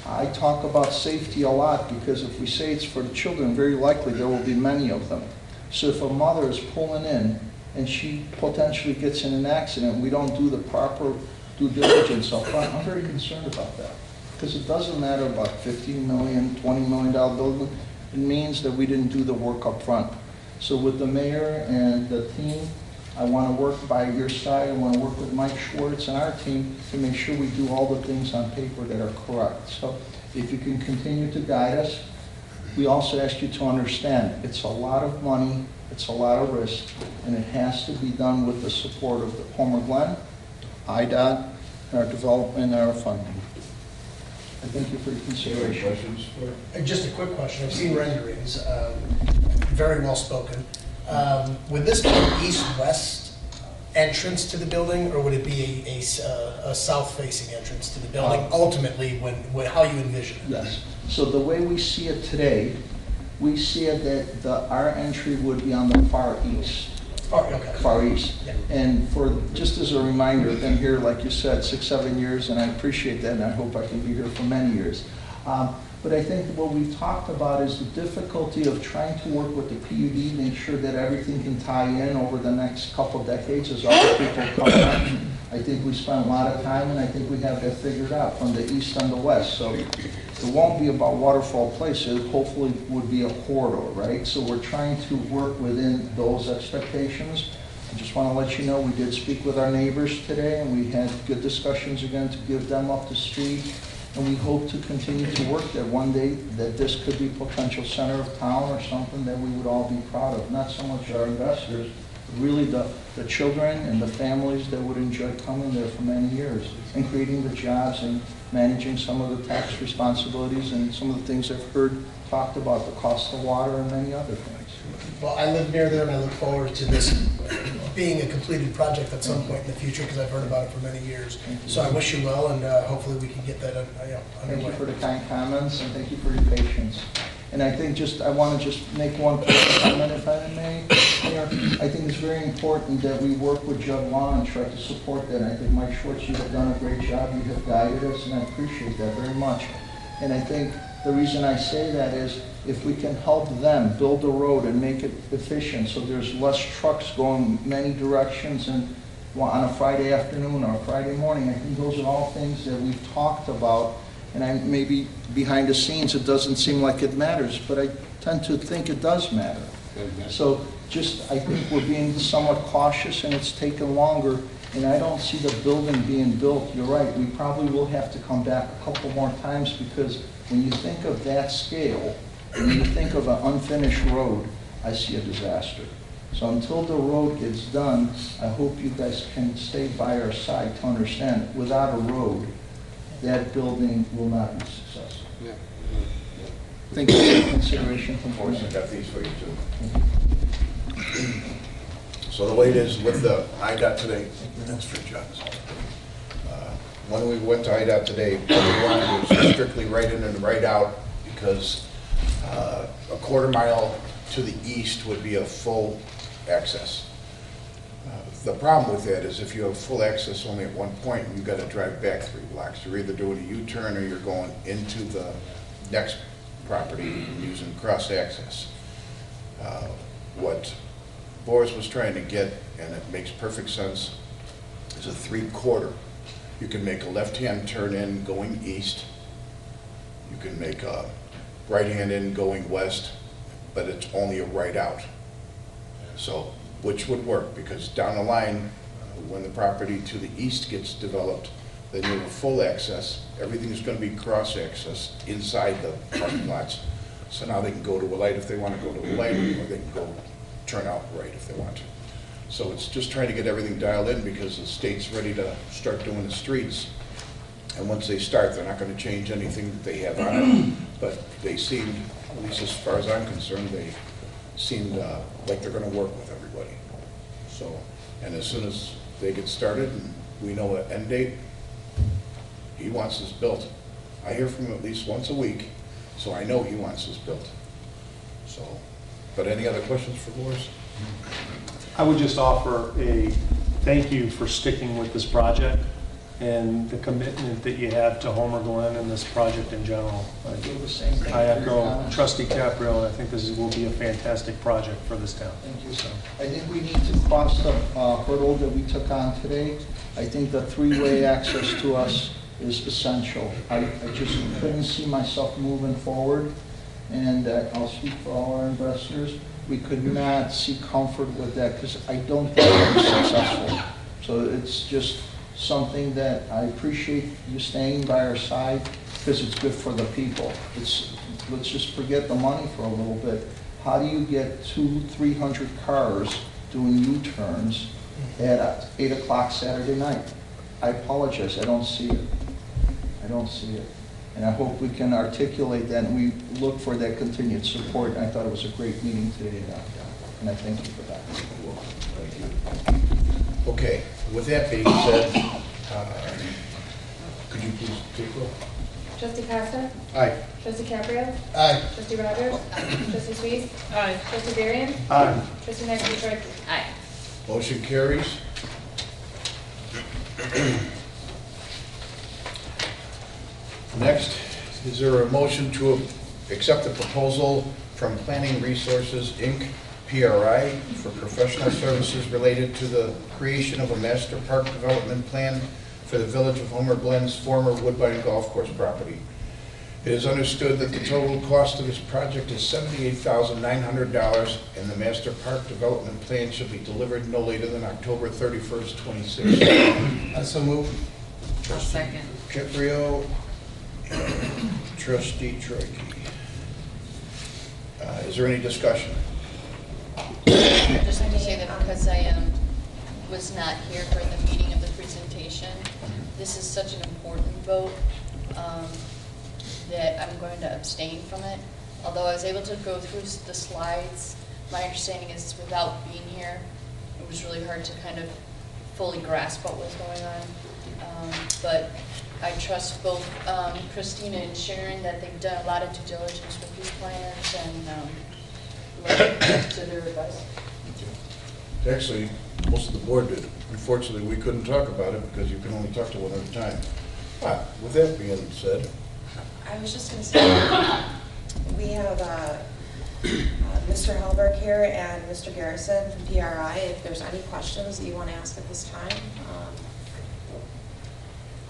N: I talk about safety a lot because if we say it's for the children, very likely there will be many of them. So if a mother is pulling in and she potentially gets in an accident, we don't do the proper due diligence up front, I'm very concerned about that. Because it doesn't matter about $15 million, $20 million building, it means that we didn't do the work up front. So with the mayor and the team, I want to work by your side. I want to work with Mike Schwartz and our team to make sure we do all the things on paper that are correct. So if you can continue to guide us, we also ask you to understand it's a lot of money, it's a lot of risk, and it has to be done with the support of the Homer Glen, IDOT, and our development and our funding. I thank you for your consideration.
A: Questions?
O: Just a quick question. I've seen renderings, very well spoken. Would this be an east-west entrance to the building, or would it be a south-facing entrance to the building, ultimately, how you envision it?
N: Yes. So the way we see it today, we see it that our entry would be on the far east.
O: Okay.
N: Far east.
O: Yeah.
N: And for, just as a reminder, I've been here, like you said, 6, 7 years, and I appreciate that, and I hope I can be here for many years. But I think what we've talked about is the difficulty of trying to work with the PUD, make sure that everything can tie in over the next couple decades as other people come in. I think we spent a lot of time, and I think we have that figured out from the east and the west. So it won't be about waterfall place. It hopefully would be a corridor, right? So we're trying to work within those expectations. I just want to let you know we did speak with our neighbors today, and we had good discussions again to give them up to speed. And we hope to continue to work that one day that this could be potential center of town or something that we would all be proud of. Not so much our investors, but really the children and the families that would enjoy coming there for many years and creating the jobs and managing some of the tax responsibilities and some of the things I've heard talked about, the cost of water and many other things.
O: Well, I live near there, and I look forward to this being a completed project at some point in the future, because I've heard about it for many years. So I wish you well, and hopefully we can get that underway.
N: Thank you for the kind comments, and thank you for your patience. And I think I want to just make one quick comment, if I may. I think it's very important that we work with Judge Law and try to support that. I think Mike Schwartz, you have done a great job. You have guided us, and I appreciate that very much. And I think the reason I say that is if we can help them build a road and make it efficient so there's less trucks going many directions and on a Friday afternoon or a Friday morning, I think those are all things that we've talked about. And maybe behind the scenes it doesn't seem like it matters, but I tend to think it does matter. So I think we're being somewhat cautious, and it's taken longer, and I don't see the building being built. You're right, we probably will have to come back a couple more times, because when you think of that scale, when you think of an unfinished road, I see a disaster. So until the road gets done, I hope you guys can stay by our side to understand that without a road, that building will not be successful. Yeah. Thank you for your consideration from board.
A: I got these for you too. So the way it is with the IDOT today, that's for jobs. When we went to IDOT today, what we wanted was strictly right in and right out, because a quarter mile to the east would be a full access. The problem with that is if you have full access only at one point, you've got to drive back 3 blocks. You're either doing a U-turn or you're going into the next property using cross-access. What Boris was trying to get, and it makes perfect sense, is a 3/4. You can make a left-hand turn in going east. You can make a right-hand in going west, but it's only a right out. So, which would work, because down the line, when the property to the east gets developed, then you have full access. Everything is going to be cross-access inside the parking lots. So now they can go to a light if they want to go to a light, or they can go turn out right if they want to. So it's just trying to get everything dialed in, because the state's ready to start doing the streets. And once they start, they're not going to change anything that they have on it. But they seemed, at least as far as I'm concerned, they seemed like they're going to work with everybody. So, and as soon as they get started and we know an end date, he wants this built. I hear from him at least once a week, so I know he wants this built. So, but any other questions for Boris?
G: I would just offer a thank you for sticking with this project and the commitment that you have to Homer Glen and this project in general. I echo Trustee Caprio, and I think this will be a fantastic project for this town.
N: Thank you. I think we need to cross the hurdle that we took on today. I think the 3-way access to us is essential. I just couldn't see myself moving forward, and I'll speak for all our investors. We could not see comfort with that, because I don't think it'll be successful. So it's just something that I appreciate you staying by our side, because it's good for the people. Let's just forget the money for a little bit. How do you get 200-300 cars doing U-turns at 8 o'clock Saturday night? I apologize, I don't see it. I don't see it. And I hope we can articulate that, and we look for that continued support. I thought it was a great meeting today, and I thank you for that.
A: Thank you. Okay, with that being said, could you please take roll?
F: Trustee Costa?
A: Aye.
F: Trustee Caprio?
O: Aye.
F: Trustee Rogers? Trustee Sweet?
D: Aye.
F: Trustee Varian?
G: Aye.
F: Trustee Knight-Petrarch?
E: Aye.
A: Motion carries. Next, is there a motion to accept the proposal from Planning Resources, Inc., PRI, for professional services related to the creation of a master park development plan for the Village of Homer Glen's former Woodbine Golf Course property? It is understood that the total cost of this project is $78,900, and the master park development plan should be delivered no later than October 31st, 2016.
O: I so move.
E: I'll second.
A: Caprio, Trustee Troiki. Is there any discussion?
C: I just like to say that because I was not here for the meeting of the presentation, this is such an important vote that I'm going to abstain from it. Although I was able to go through the slides, my understanding is without being here, it was really hard to kind of fully grasp what was going on. But I trust both Christina and Sharon that they've done a lot of due diligence with these plans and look to their advice.
A: Actually, most of the board did. Unfortunately, we couldn't talk about it because you can only talk to one at a time. But with that being said,
P: I was just going to say, we have Mr. Hellberg here and Mr. Garrison from PRI. If there's any questions that you want to ask at this time.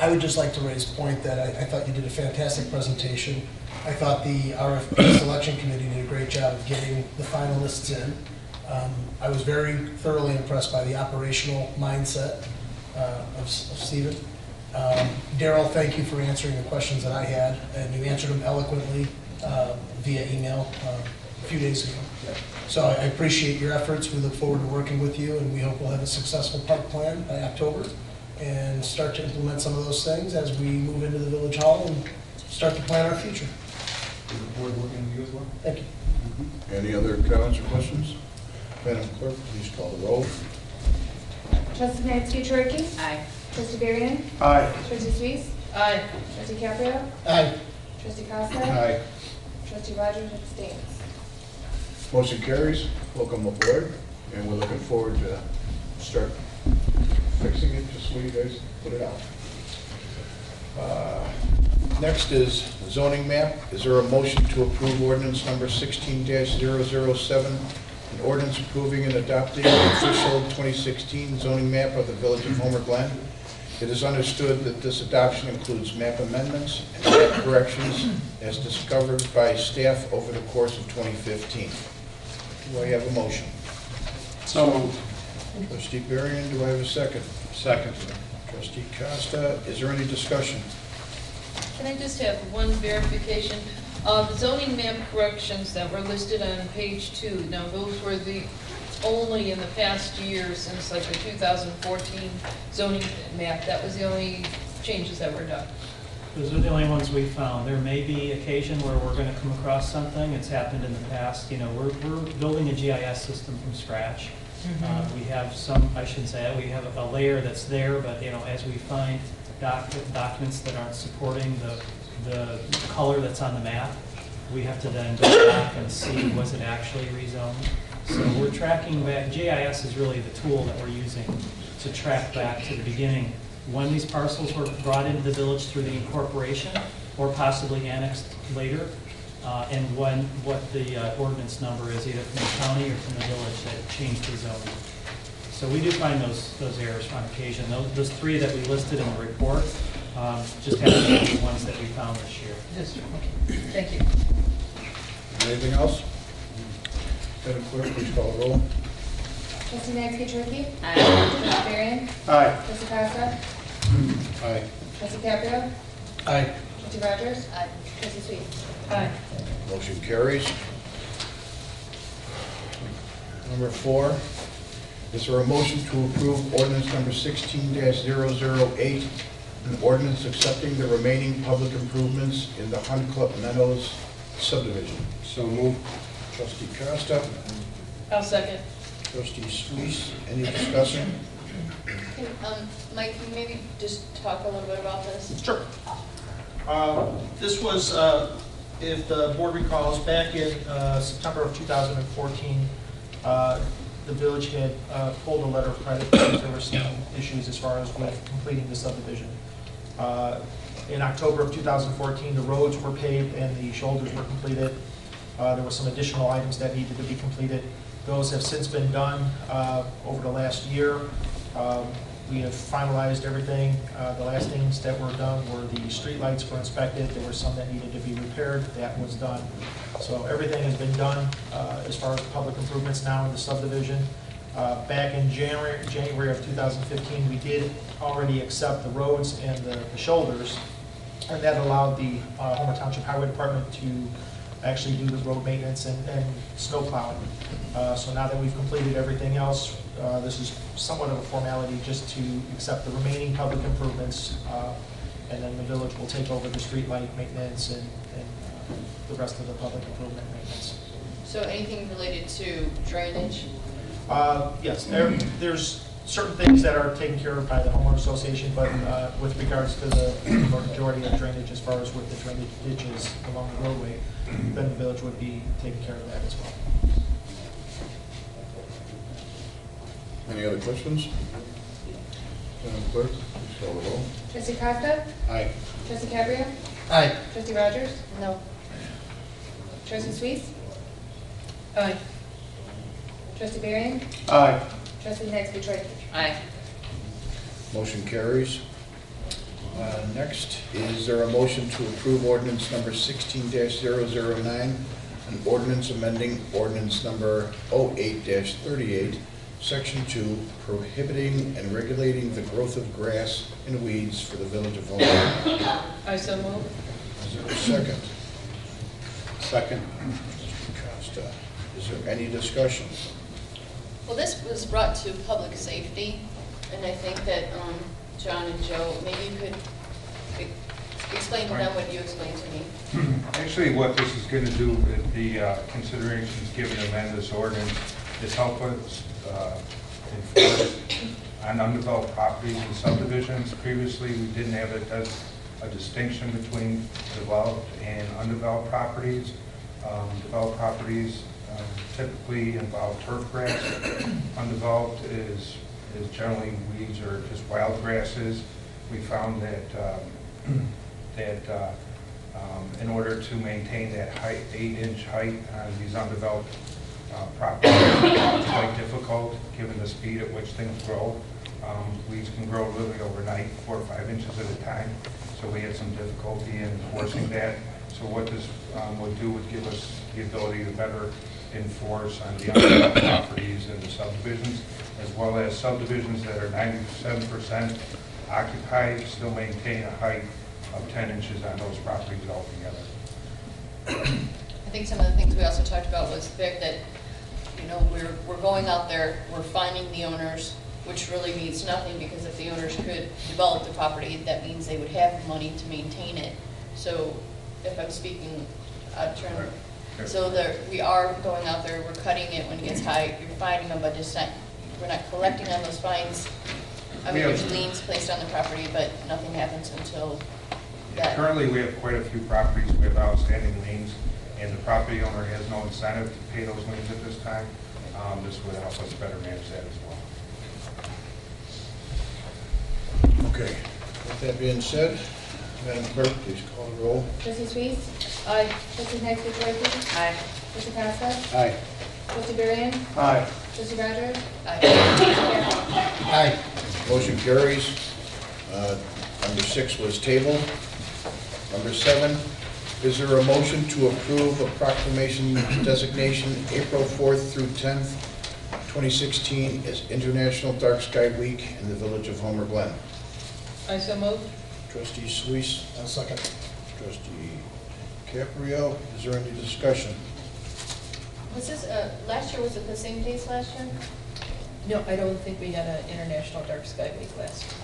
O: I would just like to raise a point that I thought you did a fantastic presentation. I thought the RFP selection committee did a great job of getting the finalists in. I was very thoroughly impressed by the operational mindset of Stephen. Daryl, thank you for answering the questions that I had, and you answered them eloquently via email a few days ago. So I appreciate your efforts. We look forward to working with you, and we hope we'll have a successful park plan by October and start to implement some of those things as we move into the Village Hall and start to plan our future.
H: Is the board working with you as well?
O: Thank you.
A: any other comments or questions? Madam Clerk, please call the roll.
F: Trustee Knight-Petrarch?
E: Aye.
F: Trustee Varian?
G: Aye.
F: Trustee Sweet?
D: Aye.
F: Trustee Caprio?
O: Aye.
F: Trustee Costa?
A: Aye.
F: Trustee Rogers abstains.
A: Motion carries. Welcome aboard, and we're looking forward to start fixing it just so you guys put it out. Next is zoning map. Is there a motion to approve ordinance number 16-007, an ordinance approving and adopting the official 2016 zoning map of the Village of Homer Glen? It is understood that this adoption includes map amendments and map corrections as discovered by staff over the course of 2015. Do I have a motion?
H: So moved.
A: Trustee Berrien, do I have a second?
H: Second.
A: Trustee Costa, is there any discussion?
D: Can I just have one verification? The zoning map corrections that were listed on page 2, now those were the only in the past year since like the 2014 zoning map. That was the only changes that were done.
M: Those are the only ones we found. There may be occasion where we're going to come across something. It's happened in the past. You know, we're building a GIS system from scratch. We have some, I shouldn't say that, we have a layer that's there, but you know, as we find documents that aren't supporting the color that's on the map, we have to then go back and see, was it actually rezoned? So we're tracking back. GIS is really the tool that we're using to track back to the beginning when these parcels were brought into the village through the incorporation or possibly annexed later, and what the ordinance number is, either from the county or from the village that changed the zoning. So we do find those errors on occasion. Those 3 that we listed in the report just happen to be the ones that we found this year.
D: Yes, sir. Okay. Thank you.
A: Anything else? Madam Clerk, please call the roll.
F: Trustee Maxey-Turkey.
E: Aye.
F: Trustee Berrien.
H: Aye.
F: Trustee Costa.
A: Aye.
F: Trustee Caprio.
O: Aye.
F: Trustee Rogers.
C: Aye.
F: Trustee Sweet.
D: Aye.
A: Motion carries. Number 4, is there a motion to approve ordinance number 16-008, an ordinance accepting the remaining public improvements in the Huncliffe Meadows subdivision?
H: So moved.
A: Trustee Costa,
D: I'll second.
A: Trustee Sweet, any discussion?
C: Mike, can you maybe just talk a little bit about this?
Q: Sure. This was, if the board recalls, back in September of 2014, the village had pulled a letter of credit because there were some issues as far as with completing the subdivision. In October of 2014, the roads were paved and the shoulders were completed. There were some additional items that needed to be completed. Those have since been done over the last year. We have finalized everything. The last things that were done were the streetlights were inspected. There were some that needed to be repaired. That was done. So everything has been done as far as public improvements now in the subdivision. Back in January of 2015, we did already accept the roads and the shoulders, and that allowed the Homer Township Highway Department to actually do the road maintenance and snow plowing. So now that we've completed everything else, this is somewhat of a formality just to accept the remaining public improvements, and then the village will take over the street light maintenance and the rest of the public improvement maintenance.
C: So anything related to drainage?
Q: Yes, there's certain things that are taken care of by the homeowner association, but with regards to the majority of drainage, as far as with the drainage ditches along the roadway, then the village would be taking care of that as well.
A: Any other questions? Madam Clerk, please call the roll.
F: Trustee Costa.
A: Aye.
F: Trustee Caprio.
O: Aye.
F: Trustee Rogers.
C: No.
F: Trustee Sweet.
D: Aye.
F: Trustee Berrien.
H: Aye.
F: Trustee Maxey-Turkey.
E: Aye.
A: Motion carries. Next, is there a motion to approve ordinance number 16-009, an ordinance amending ordinance number 08-38, Section 2, prohibiting and regulating the growth of grass and weeds for the Village of Homer?
D: I so move.
A: Is there a second?
H: Second.
A: Costa. Is there any discussion?
C: Well, this was brought to public safety, and I think that John and Joe, maybe you could explain to them what you explained to me.
R: Actually, what this is going to do with the considerations given to amend this ordinance is help us enforce on undeveloped properties and subdivisions. Previously, we didn't have a distinction between developed and undeveloped properties. Developed properties typically involve turf grass. Undeveloped is is generally weeds or just wild grasses. We found that in order to maintain that height, 8-inch height on these undeveloped properties, it's quite difficult given the speed at which things grow. Weeds can grow literally overnight, 4 or 5 inches at a time. So we had some difficulty in enforcing that. So what this would do would give us the ability to better enforce on the undeveloped properties and the subdivisions, as well as subdivisions that are 97% occupied, still maintain a height of 10 inches on those properties altogether.
C: I think some of the things we also talked about was the fact that, you know, we're going out there, we're finding the owners, which really means nothing, because if the owners could develop the property, that means they would have money to maintain it. So if I'm speaking out of turn, so we are going out there, we're cutting it when it gets high, you're finding them, but just not, we're not collecting on those fines. I mean, there's liens placed on the property, but nothing happens until that.
R: Currently, we have quite a few properties with outstanding liens, and the property owner has no incentive to pay those liens at this time. This would help us better manage that as well.
A: Okay, with that being said, Madam Clerk, please call the roll.
F: Trustee Sweets?
D: Aye.
F: Trustee Hetzke?
C: Aye.
F: Trustee Costa?
A: Aye.
F: Trustee Varian?
G: Aye.
F: Trustee Rogers?
C: Aye.
A: Aye. Motion carries. Number 6 was tabled. Number 7, is there a motion to approve a proclamation designation April 4th through 10th, 2016 as International Dark Sky Week in the Village of Homer Glen?
D: I so moved.
A: Trustee Suisse,
O: I'll second.
A: Trustee Caprio, is there any discussion?
C: Was this, last year, was it the same days last year?
D: No, I don't think we had an International Dark Sky Week last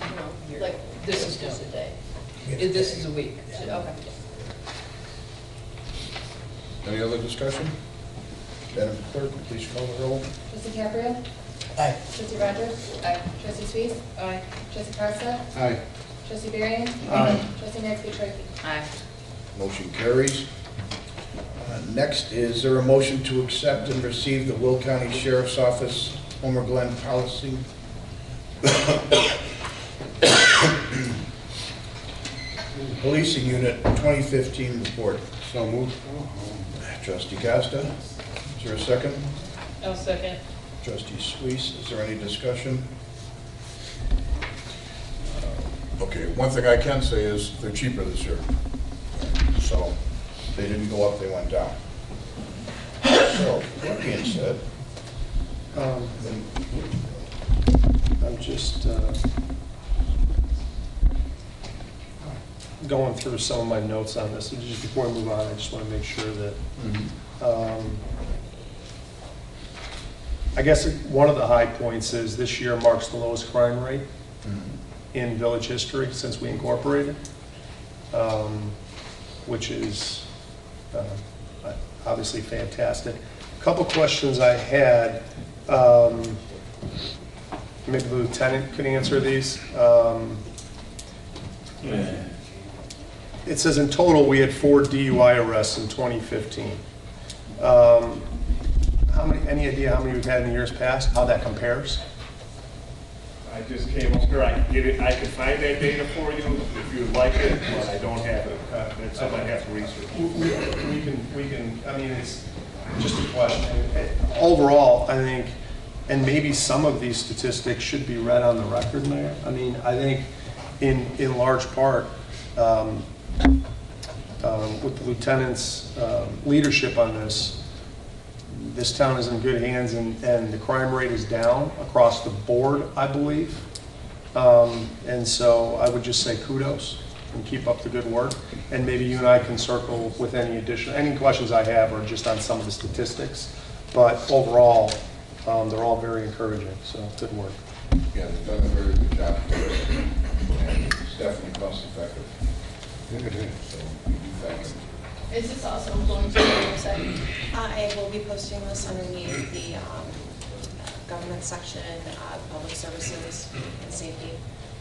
D: year.
C: Like,
D: This
C: is
D: is
C: just a day?
D: This is a week.
C: Okay.
A: Any other discussion? Madam Clerk, please call the roll.
F: Trustee Caprio?
O: Aye.
F: Trustee Rogers?
C: Aye.
F: Trustee Sweets?
D: Aye.
F: Trustee Costa?
A: Aye.
F: Trustee Varian?
G: Aye.
F: Trustee Hetzke?
C: Aye.
A: Motion carries. Next, is there a motion to accept and receive the Will County Sheriff's Office Homer Glen Policy Policing Unit 2015 report?
H: So moved.
A: Trustee Costa, is there a second?
D: I'll second.
A: Trustee Suisse, is there any discussion? Okay, one thing I can say is they're cheaper this year. So they didn't go up, they went down. So, that being said,
G: I'm just going through some of my notes on this. And just before I move on, I just want to make sure that I guess one of the high points is this year marks the lowest crime rate in village history since we incorporated, which is obviously fantastic. A couple questions I had, maybe the lieutenant could answer these. It says in total we had 4 DUI arrests in 2015. Any idea how many we've had in years past, how that compares?
S: I just came over, I can get it, I can find that data for you if you would like it, but I don't have it. That's something I have to research.
G: We can, I mean, it's just a question. Overall, I think, and maybe some of these statistics should be read on the record, Mayor. I mean, I think in large part, with the lieutenant's leadership on this town is in good hands, and the crime rate is down across the board, I believe. And so I would just say kudos and keep up the good work. And maybe you and I can circle with any questions I have or just on some of the statistics. But overall, they're all very encouraging, so good work.
A: yeah, they've done a very good job. And it's definitely cost effective. So we do thank them.
C: Is this also going to the website?
P: I will be posting this underneath the government section, public services and safety.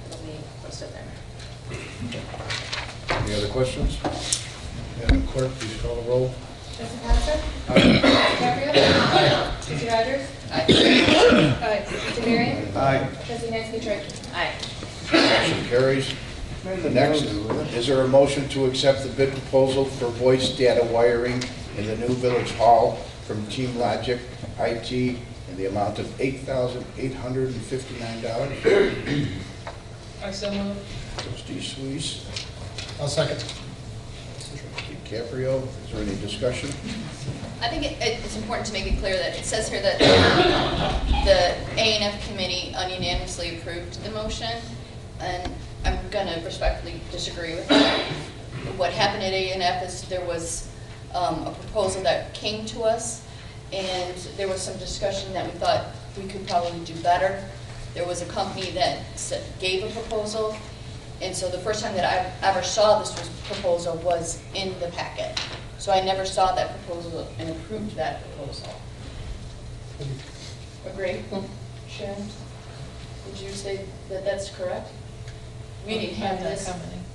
P: It'll be posted there.
A: Any other questions? Madam Clerk, please call the roll.
F: Trustee Costa? Trustee Caprio? Trustee Rogers?
D: Aye.
F: Trustee Varian?
H: Aye.
F: Trustee Nancy Chouwaki?
E: Aye.
A: Motion carries. The next, is there a motion to accept the bid proposal for voice data wiring in the new Village Hall from Team Logic IT in the amount of $8,859?
D: I so move.
A: Trustee Suisse,
O: I'll second.
A: trustee Caprio, is there any discussion?
C: I think it's important to make it clear that it says here that the A&F committee unanimously approved the motion, and I'm going to respectfully disagree with that. What happened at A&F is there was a proposal that came to us, and there was some discussion that we thought we could probably do better. There was a company that gave a proposal, and so the first time that I ever saw this proposal was in the packet. So I never saw that proposal and approved that proposal. Agree? Sharon? Would you say that that's correct? We didn't have this?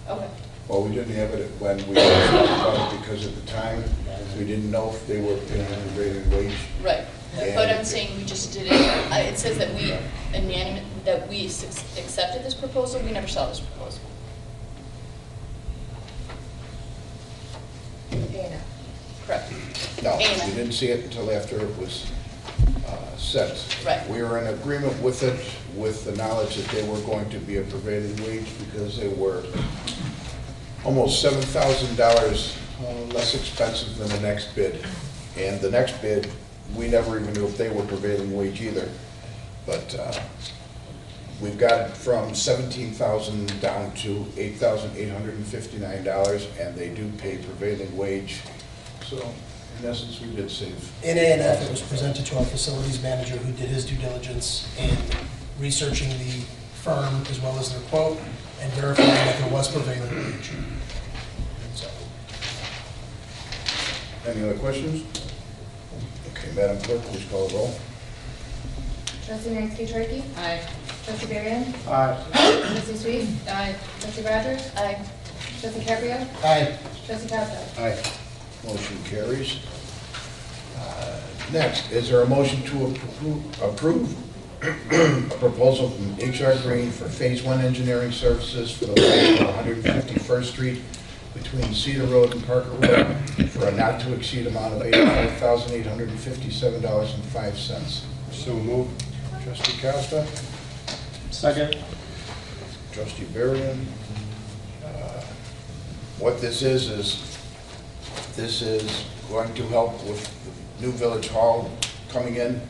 C: Okay.
A: Well, we didn't have it when we talked about it because at the time, we didn't know if they were paying a prevailing wage.
C: Right.
A: And
C: But I'm saying we just did it, it says that we accepted this proposal, we never saw this proposal. Correct.
A: No, we
C: A&F.
A: didn't see it until after it was set.
C: Right.
A: We were in agreement with it, with the knowledge that they were going to be a prevailing wage because they were almost $7,000 less expensive than the next bid. And the next bid, we never even knew if they were prevailing wage either. But we've got it from $17,000 down to $8,859, and they do pay prevailing wage. So in essence, we did save.
O: In A&F, it was presented to our facilities manager who did his due diligence in researching the firm as well as their quote and verifying that there was prevailing wage. So,
A: Any other questions? Okay, Madam Clerk, please call the roll.
F: Trustee Nancy Chouwaki?
E: Aye.
F: Trustee Varian?
H: Aye.
F: Trustee Sweet?
D: Aye.
F: Trustee Rogers?
C: Aye.
F: Trustee Caprio?
O: aye.
F: Trustee Costa?
A: Aye. Motion carries. Next, is there a motion to approve a proposal from HR Green for Phase 1 engineering services for the line of 151st Street between Cedar Road and Parker Road for a not-to-exceed amount of $85,857.05?
H: So moved.
A: Trustee Costa?
H: Second.
A: Trustee Varian. What this is going to help with the new Village Hall coming in,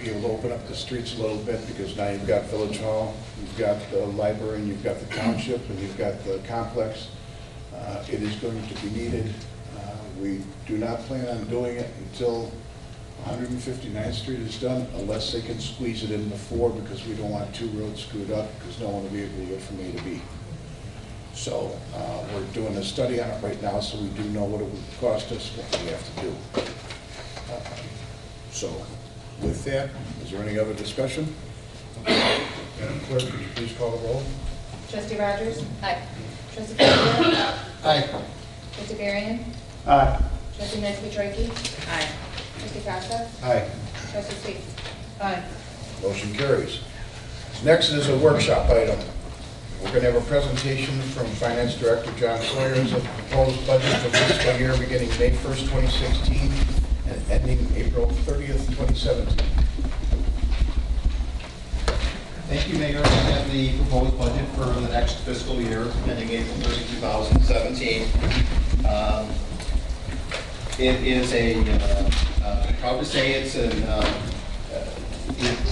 A: be able to open up the streets a little bit, because now you've got Village Hall, you've got the library, and you've got the township, and you've got the complex. It is going to be needed. We do not plan on doing it until 159th Street is done, unless they can squeeze it in before, because we don't want two roads screwed up, because no one will be able to get from A to B. So we're doing a study on it right now, so we do know what it would cost us, what we have to do. So with that, is there any other discussion? Madam Clerk, could you please call the roll?
F: Trustee Rogers?
C: Aye.
F: Trustee Caprio?
O: Aye.
F: Trustee Varian?
H: Aye.
F: Trustee Nancy Chouwaki?
E: Aye.
F: Trustee Costa?
A: Aye.
F: Trustee Sweet?
D: Aye.
A: Motion carries. Next is a workshop item. We're going to have a presentation from Finance Director John Sawyers of the proposed budget for fiscal year beginning May 1st, 2016 and ending April 30th, 2017.
I: Thank you, Mayor. I have the proposed budget for the next fiscal year, ending April 30, 2017. It is proud to say it's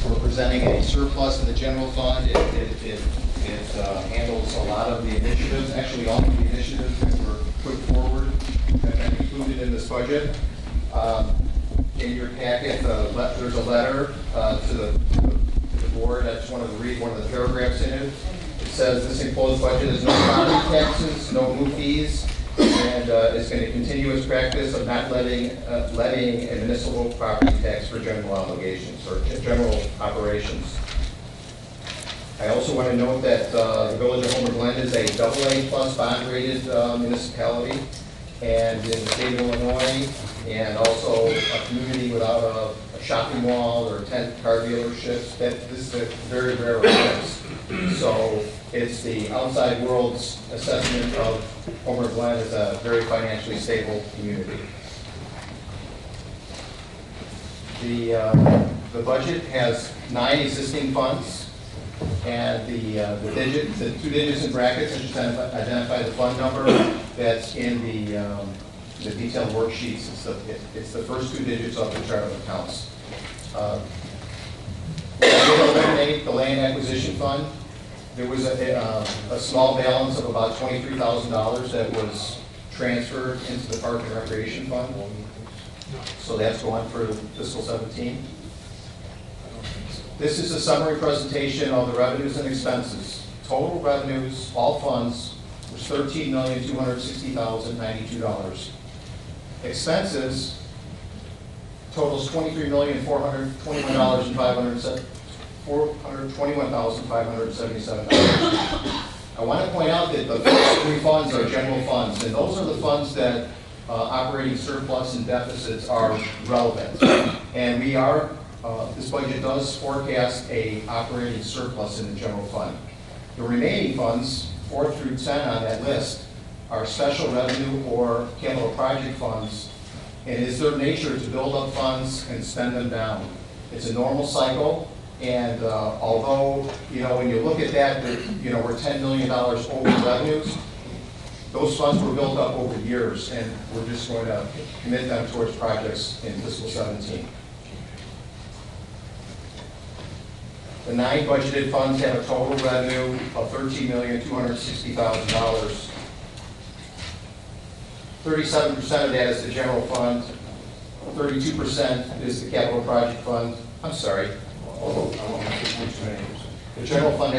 I: we're presenting a surplus in the general fund. It handles a lot of the initiatives, actually all of the initiatives that were put forward have been included in this budget. In your packet, there's a letter to the board. I just wanted to read one of the paragraphs in it. It says this enclosed budget is no property taxes, no new fees, and it's going to continue its practice of not levying a municipal property tax for general obligations or general operations. I also want to note that the Village of Homer Glen is a AA+ bond rated municipality, and in the state of Illinois, and also a community without a shopping mall or 10 car dealerships. This is a very rare occurrence. So it's the outside world's assessment of Homer Glen as a very financially stable community. The budget has 9 existing funds, and the two digits in brackets just identify the fund number that's in the detailed worksheets. It's the first 2 digits of the chart of accounts. We did eliminate the land acquisition fund. There was a small balance of about $23,000 that was transferred into the Park and Recreation Fund. So that's going for fiscal 17. This is a summary presentation of the revenues and expenses. Total revenues, all funds, was $13,260,092. Expenses totals $421,577. I want to point out that the first 3 funds are general funds, and those are the funds that operating surplus and deficits are relevant. And we are, this budget does forecast a operating surplus in the general fund. The remaining funds, 4 through 10 on that list, are special revenue or capital project funds, and it's their nature to build up funds and spend them down. It's a normal cycle, and although, when you look at that, we're $10 million over revenues, those funds were built up over years, and we're just going to commit them towards projects in fiscal 17. The 9 budgeted funds have a total revenue of $13,260,000. 37% of that is the general fund, 32% is the capital project fund. I'm sorry. The general fund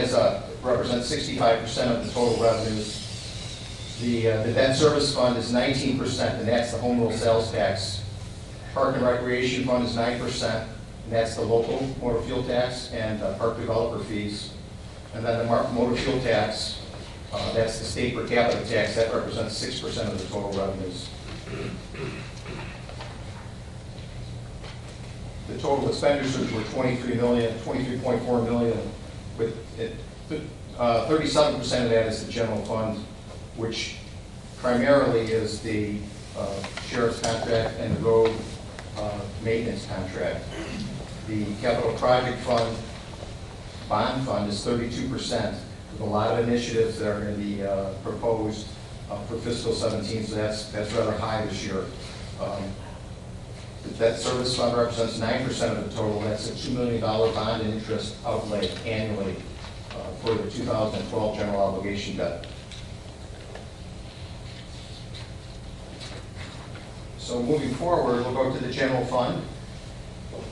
I: represents 65% of the total revenues. The debt service fund is 19%, and that's the home rule sales tax. Park and Recreation Fund is 9%, and that's the local motor fuel tax and park developer fees. And then the motor fuel tax, that's the state per capita tax, that represents 6% of the total revenues. The total expenditures were $23.4 million, with 37% of that is the general fund, which primarily is the sheriff's contract and the road maintenance contract. The capital project fund, bond fund, is 32%, with a lot of initiatives that are in the proposed for fiscal 17, so that's rather high this year. The debt service fund represents 9% of the total. That's a $2 million bond and interest outlay annually for the 2012 general obligation debt. So moving forward, we'll go to the general fund.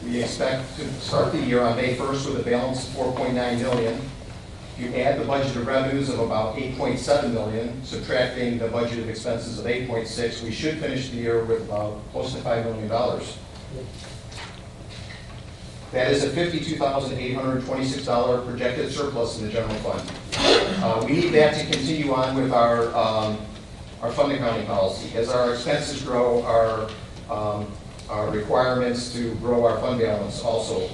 I: We expect to start the year on May 1st with a balance of $4.9 million. If you add the budgeted revenues of about $8.7 million, subtracting the budgeted expenses of $8.6, we should finish the year with about close to $5 million. That is a $52,826 projected surplus in the general fund. We need that to continue on with our fund accounting policy. As our expenses grow, our requirements to grow our fund balance also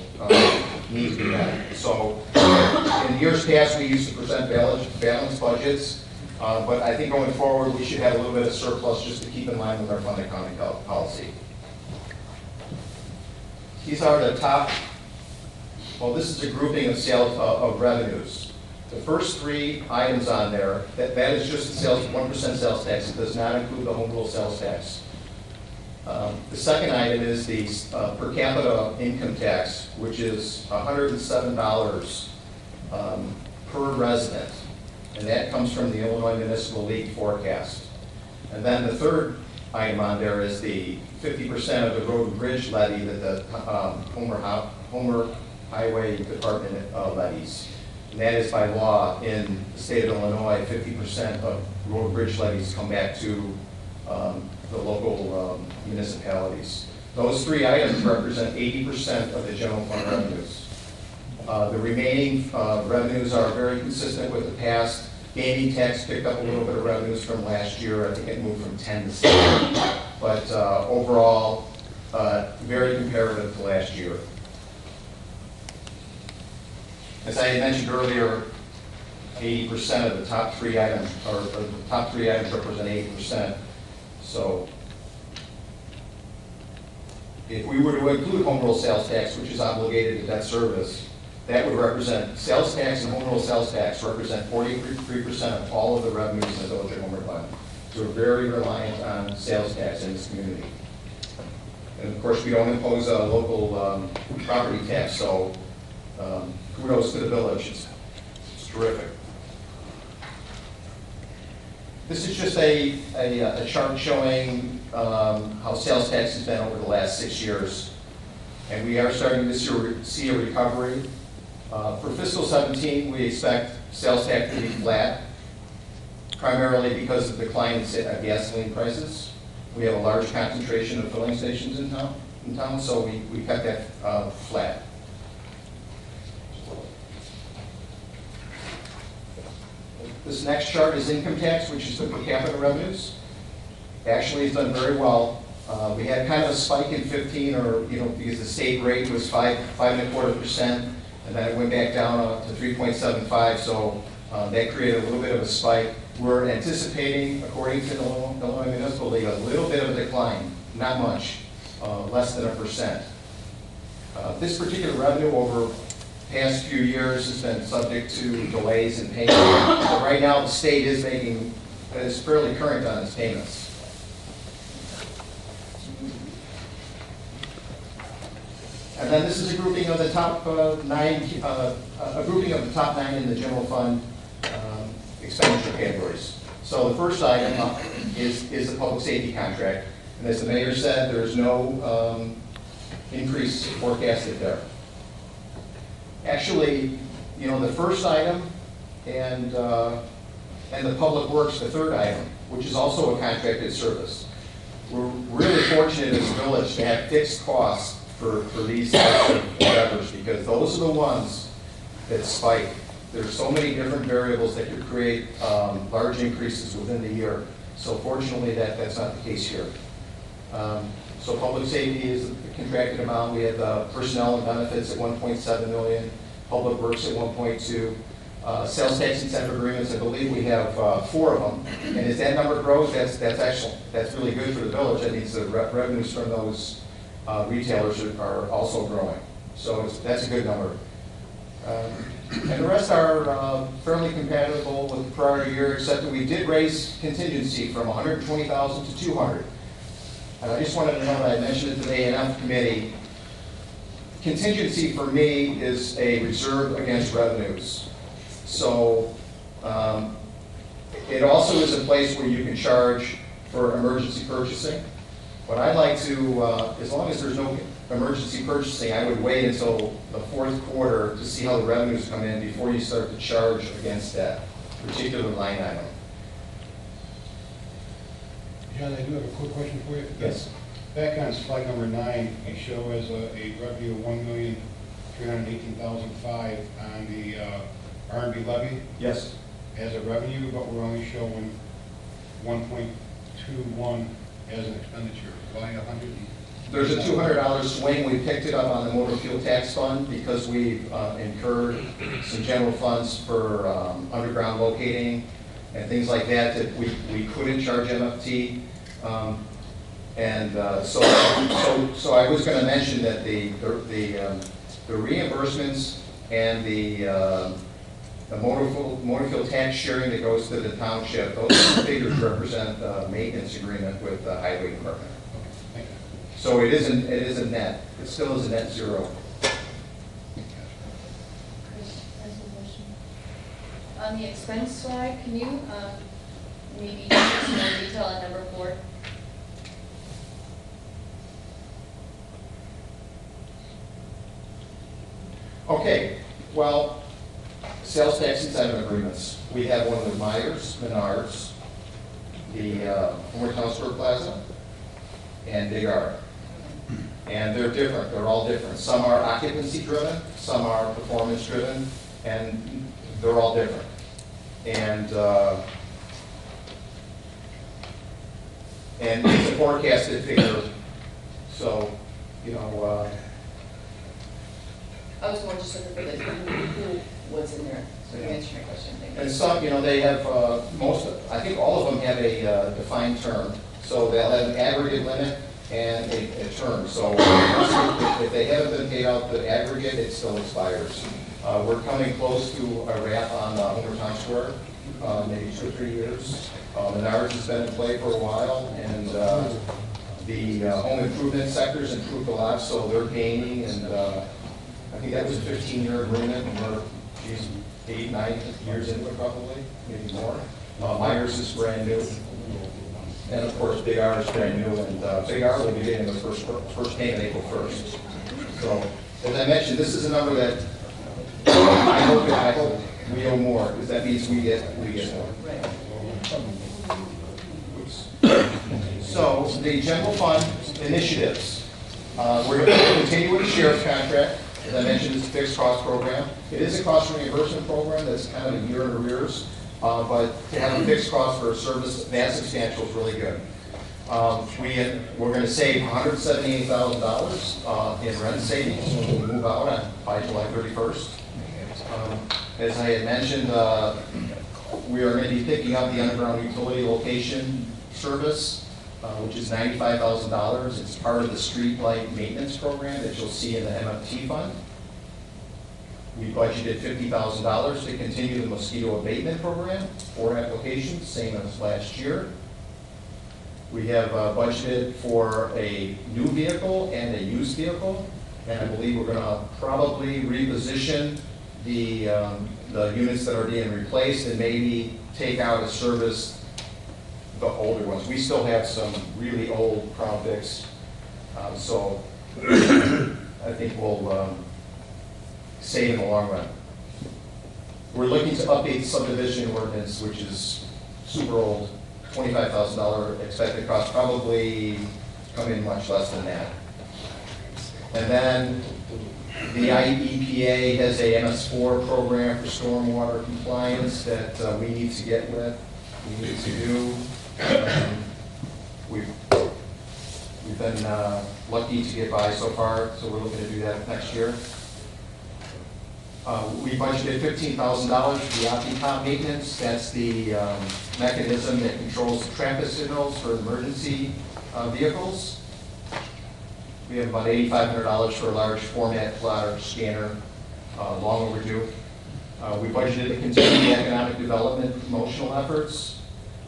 I: need to be met. So in years past, we used to present balanced budgets, but I think going forward, we should have a little bit of surplus just to keep in line with our fund accounting policy. These are the top, well, this is a grouping of sales of revenues. The first 3 items on there, that is just the sales, 1% sales tax. It does not include the home rule sales tax. The second item is the per capita income tax, which is $107 per resident, and that comes from the Illinois Municipal League forecast. And then the third item on there is the 50% of the road and bridge levy that the Homer Highway Department levies. And that is by law in the state of Illinois, 50% of road and bridge levies come back to the local municipalities. Those 3 items represent 80% of the general fund revenues. The remaining revenues are very consistent with the past. Gaming tax picked up a little bit of revenues from last year. I think it moved from 10 to 7. But overall, very comparative to last year. As I had mentioned earlier, 80% of the top 3 items, or the top 3 items represent 80%. So if we were to include home rule sales tax, which is obligated to debt service, that would represent, sales tax and home rule sales tax represent 43% of all of the revenues in the Village of Homer Glen. So we're very reliant on sales tax in this community. And of course, we don't impose a local property tax, so kudos to the village. It's terrific. This is just a chart showing how sales tax has been over the last 6 years. And we are starting to see a recovery. For fiscal 17, we expect sales tax to be flat, primarily because of the decline in gasoline prices. We have a large concentration of filling stations in town, so we kept that flat. This next chart is income tax, which is the per capita revenues. Actually, it's done very well. We had kind of a spike in 15, or because the state rate was 5.25%, and then it went back down to 3.75. So that created a little bit of a spike. We're anticipating, according to the Illinois Municipal League, a little bit of a decline, not much, less than 1%. This particular revenue over the past few years has been subject to delays in payment. But right now, the state is fairly current on its payments. And then this is a grouping of the top 9, in the general fund expenditure categories. So the first item up is the public safety contract. And as the mayor said, there's no increase forecasted there. Actually, the first item and the public works, the third item, which is also a contracted service. We're really fortunate as a village to have fixed costs for these types of endeavors, because those are the ones that spike. There's so many different variables that could create large increases within the year. So fortunately, that's not the case here. So public safety is the contracted amount. We have personnel and benefits at 1.7 million, public works at 1.2. Sales tax incentive agreements, I believe we have 4 of them. And as that number grows, that's really good for the village. That means the revenues from those retailers are also growing. So that's a good number. And the rest are fairly compatible with the prior year, except that we did raise contingency from 120,000 to 200. And I just wanted to know that I mentioned it to the A&M committee. Contingency for me is a reserve against revenues. So it also is a place where you can charge for emergency purchasing. But I'd like to, as long as there's no emergency purchasing, I would wait until the 4th quarter to see how the revenues come in before you start to charge against that particular line item.
H: John, I do have a quick question for you.
I: Yes.
H: Back on slide number 9, you show as a revenue of $1,318,005 on the R&B levy.
I: Yes.
H: As a revenue, but we're only showing 1.21 as an expenditure. Why 100?
I: There's a $200 swing. We picked it up on the motor fuel tax fund because we've incurred some general funds for underground locating and things like that we couldn't charge MFT. So I was going to mention that the reimbursements and the motor fuel tax sharing that goes to the township, those figures represent the maintenance agreement with the highway department. So it is a net. It still is a net zero.
C: On the expense slide, can you maybe give us more detail on number 4?
I: Okay, well, sales tax incentive agreements. We have one with Myers, Menards, the Homer Town Store Plaza, and Big R. And they're different. They're all different. Some are occupancy driven, some are performance driven, and they're all different. and it's a forecasted figure. So, you know,
E: I was more just looking for the who was in there, so you answered my question. Thank you.
I: and some, you know, they have, I think all of them have a defined term. So they'll have an aggregate limit and a term. So if they haven't been paid out the aggregate, it still expires. We're coming close to a wrap on Homer Town Square, maybe 2 or 3 years. Menards has been in play for a while, and the home improvement sector's improved a lot, so they're gaining, and I think that was a 15-year agreement, and we're 8, 9 years into it probably, maybe more. Myers is brand new. And of course, Big R is brand new, and Big R will be getting the first payment April 1st. So, as I mentioned, this is a number that I hope we owe more, because that means we get more. So, the general fund initiatives. We're going to continue with the sheriff's contract. As I mentioned, it's a fixed cost program. It is a cost reimbursement program that's kind of a year in arrears. But to have a fixed cost for a service that substantial is really good. We're going to save $178,000 in rent savings when we move out by July 31st. As I had mentioned, we are going to be picking up the underground utility location service, which is $95,000. It's part of the street light maintenance program that you'll see in the MFT fund. We budgeted $50,000 to continue the mosquito abatement program, 4 applications, same as last year. We have budgeted for a new vehicle and a used vehicle, and I believe we're going to probably reposition the units that are being replaced and maybe take out of service the older ones. We still have some really old Crown Vics, so I think we'll save in the long run. We're looking to update the subdivision ordinance, which is super old, $25,000 expected cost, probably come in much less than that. And then the IEPA has a MS4 program for stormwater compliance that we need to get with, we need to do. We've been lucky to get by so far, so we're looking to do that next year. We budgeted $15,000 for the OptiCom maintenance. That's the mechanism that controls traffic signals for emergency vehicles. We have about $8,500 for a large format plotter scanner, long overdue. We budgeted to continue the economic development promotional efforts,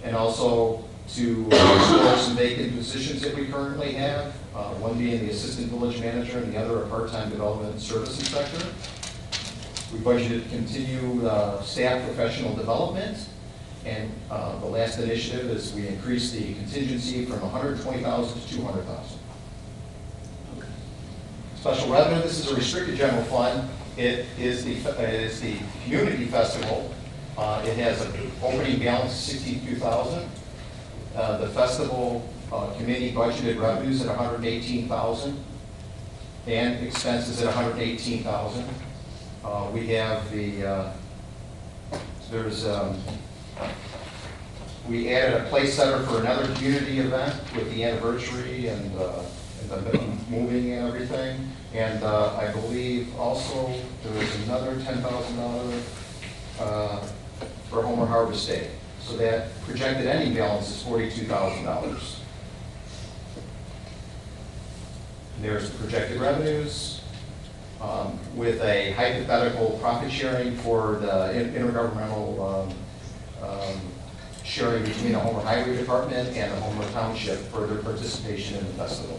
I: and also to explore some vacant positions that we currently have, one being the assistant village manager and the other a part-time development services sector. We budgeted to continue staff professional development, and the last initiative is we increased the contingency from $120,000 to $200,000. Special revenue, this is a restricted general fund. It is the community festival. It has an opening balance of $62,000. The festival committee budgeted revenues at $118,000 and expenses at $118,000. We have we added a place setter for another community event with the anniversary and the moving and everything. And I believe also there was another $10,000 for Homer Harvest Day. So that projected ending balance is $42,000. There's the projected revenues. With a hypothetical profit sharing for the intergovernmental sharing between the Homer Highway Department and the Homer Township for their participation in the festival.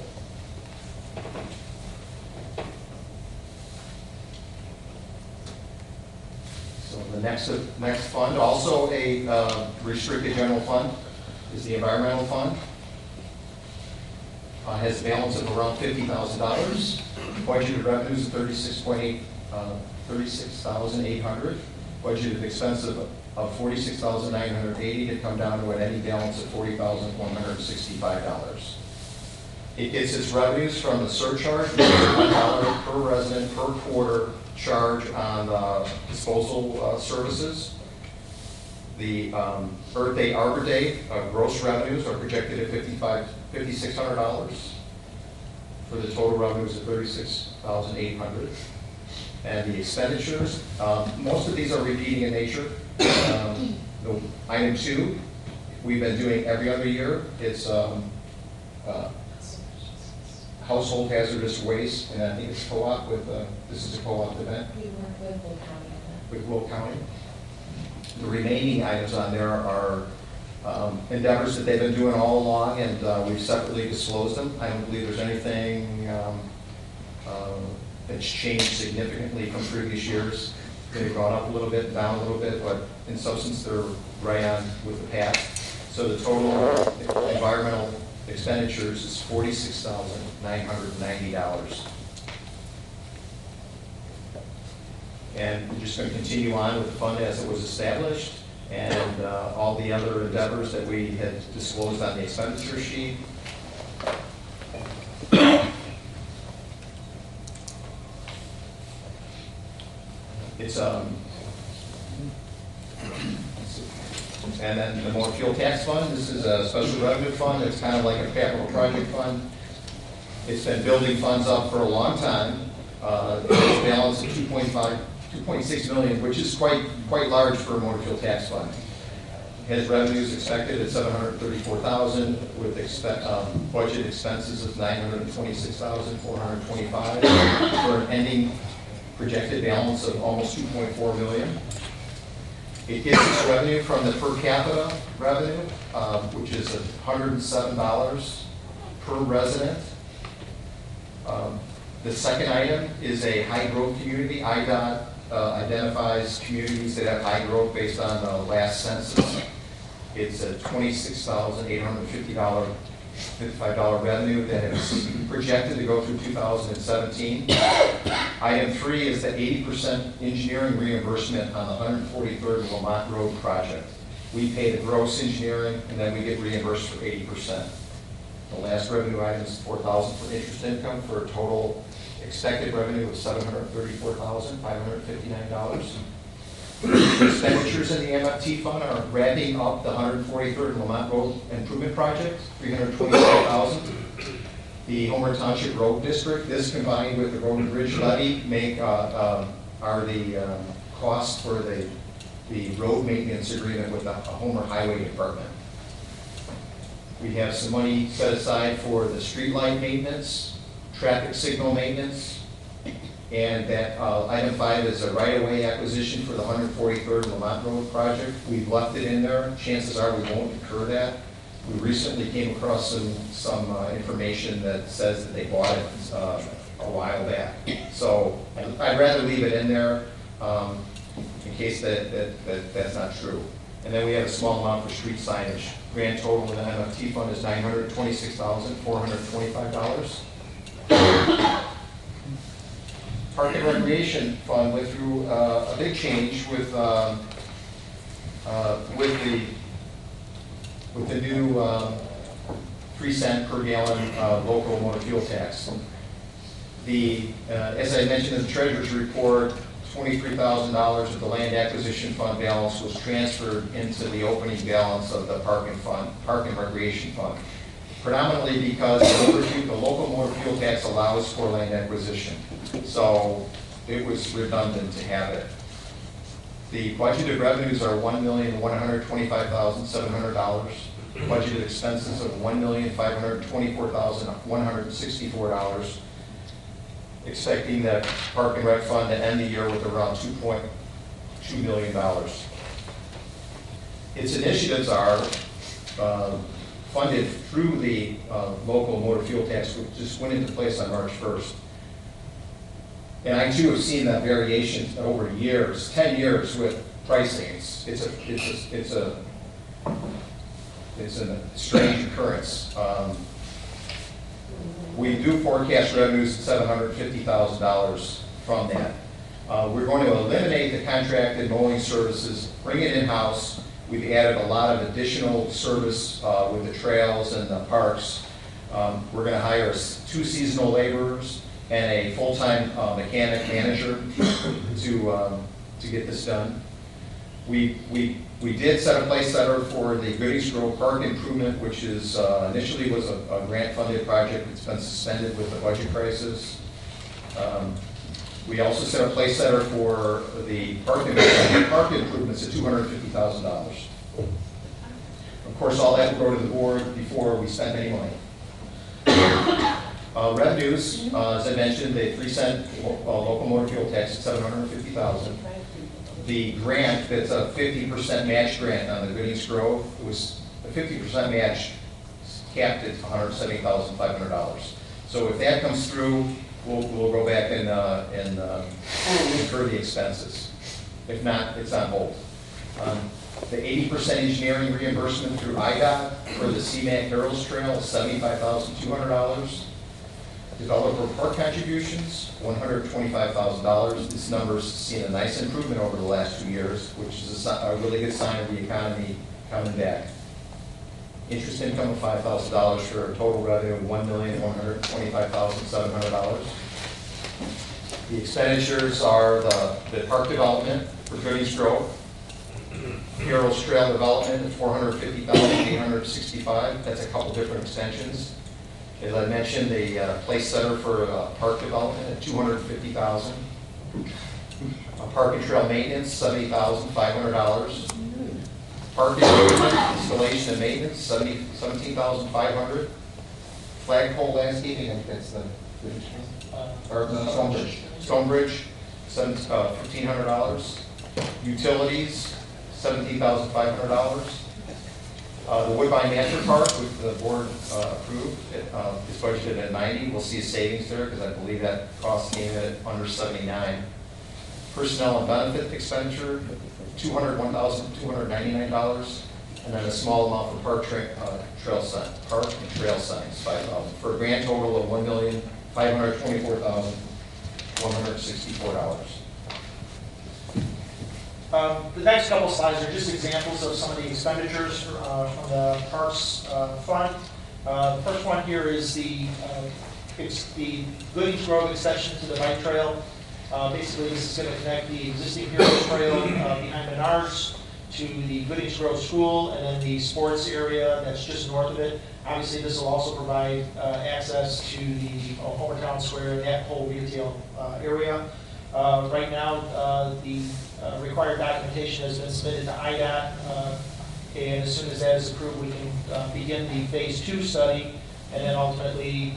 I: So the next fund, also a restricted general fund, is the environmental fund. Has a balance of around $50,000. Budgeted revenues of $36,800. Budgeted expense of $46,980 to come down to an ending balance of $40,165. It gets its revenues from the surcharge, which is $1 per resident per quarter charge on disposal services. The Earth Day, Arbor Day, gross revenues are projected at $5,600 for the total revenues of $36,800. And the expenditures, most of these are repeating in nature. Item 2, we've been doing every other year. It's household hazardous waste, and I think it's co-op with, this is a co-op event.
F: We work with Will County on that.
I: With Will County. The remaining items on there are endeavors that they've been doing all along, and we've separately disclosed them. I don't believe there's anything that's changed significantly from previous years. They've gone up a little bit, down a little bit, but in substance they're right on with the past. So the total environmental expenditures is $46,990. And we're just going to continue on with the fund as it was established, and all the other endeavors that we had disclosed on the expenditure sheet. It's and then the motor fuel tax fund. This is a special revenue fund. It's kind of like a capital project fund. It's been building funds up for a long time. It's a balance of 2.6 million, which is quite large for a motor fuel tax fund. It has revenues expected at $734,000 with budget expenses of $926,425 for an ending projected balance of almost 2.4 million. It gets its revenue from the per capita revenue, which is $107 per resident. The second item is a high growth community. IDOT identifies communities that have high growth based on the last census. It's a $26,855 revenue that is projected to go through 2017. Item 3 is the 80% engineering reimbursement on the 143rd Lamont Road project. We pay the gross engineering, and then we get reimbursed for 80%. The last revenue item is $4,000 for interest income for a total expected revenue of $734,559. Expenditures in the MFT fund are wrapping up the 143rd Lamont Road Improvement Project, $325,000. The Homer Township Road District, this combined with the Road and Bridge Levy are the costs for the road maintenance agreement with the Homer Highway Department. We have some money set aside for the street light maintenance, traffic signal maintenance, and that item 5 is a right-of-way acquisition for the 143rd Lamont Road project. We've left it in there. Chances are we won't incur that. We recently came across some information that says that they bought it a while back. So I'd rather leave it in there in case that's not true. And then we have a small amount for street signage. Grand total in the MFT fund is $926,425. Park and Recreation Fund went through a big change with the new 3-cent per gallon local motor fuel tax. As I mentioned in the Treasurer's report, $23,000 of the land acquisition fund balance was transferred into the opening balance of the Park and Recreation Fund, predominantly because the local motor fuel tax allows for land acquisition. So it was redundant to have it. The budgeted revenues are $1,125,700. Budgeted expenses of $1,524,164. Expecting the Park and Rec Fund to end the year with around $2.2 million. Its initiatives are funded through the local motor fuel tax, which just went into place on March 1st. And I too have seen that variation over years, 10 years with pricing. It's a strange occurrence. We do forecast revenues at $750,000 from that. We're going to eliminate the contracted mowing services, bring it in-house. We've added a lot of additional service with the trails and the parks. We're going to hire 2 seasonal laborers and a full-time mechanic manager to get this done. We did set a place setter for the Goodings Grove Park improvement, which is initially was a grant-funded project. It's been suspended with the budget crisis. We also set a place setter for the park improvements at $250,000. Of course, all that will go to the board before we spend any money. Revenues, as I mentioned, the 3-cent local motor fuel tax at $750,000. The grant, that's a 50% match grant on the Goodings Grove, it was a 50% match capped at $170,500. So if that comes through, we'll go back and incur the expenses. If not, it's on hold. The 80% engineering reimbursement through IDOT for the CMAC Barrels Trail is $75,200. Developer park contributions, $125,000. This number's seen a nice improvement over the last 2 years, which is a really good sign of the economy coming back. Interest income of $5,000 for a total revenue of $1,125,700. The expenditures are the park development for Goodings Grove, Barrels Trail development at $450,865. That's a couple different extensions. As I mentioned, the place setter for park development at $250,000. Park and trail maintenance, $70,500. Park installation and maintenance, $17,500. Flagpole landscaping, I think that's the Stonebridge, $1,500. Utilities, $17,500. The Woodbine Master Park, which the board approved, is budgeted at $90. We'll see a savings there because I believe that cost came in at under $79. Personnel and benefit expenditure, $201,299, and then a small amount for park and trail signs, $5,000, for a grand total of $1,524,164.
Q: The next couple slides are just examples of some of the expenditures from the Parks Fund. The first one here is the Goodings Grove extension to the bike trail. Basically, this is going to connect the existing Heroes Trail behind Menards to the Goodings Grove School and then the sports area that's just north of it. Obviously, this will also provide access to the Homer Town Square, that whole retail area. Right now, the required documentation has been submitted to IDOT, and as soon as that is approved, we can begin the Phase 2 study, and then ultimately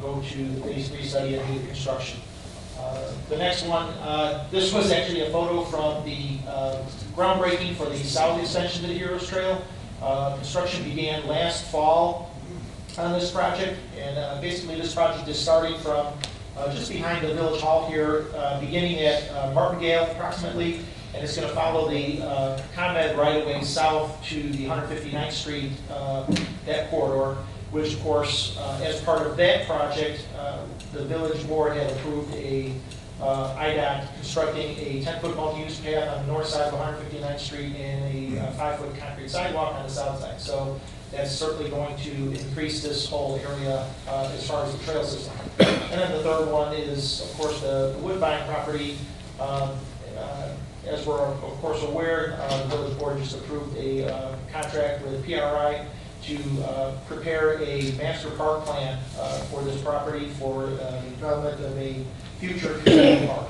Q: go to the Phase 3 study and do the construction. The next one, this was actually a photo from the groundbreaking for the south extension to the Heroes Trail. Construction began last fall on this project, and basically this project is starting from just behind the Village Hall here, beginning at Martingale approximately, and it's going to follow the ComEd right-of-way south to the 159th Street, that corridor, which of course, as part of that project, the village board had approved a IDOT constructing a 10-foot multi-use path on the north side of 159th Street and a 5-foot concrete sidewalk on the south side. So that's certainly going to increase this whole area as far as the trail system. And then the third one is, of course, the Woodbine property. As we're, of course, aware, the village board just approved a contract with PRI to prepare a master park plan for this property for the development of a future community park.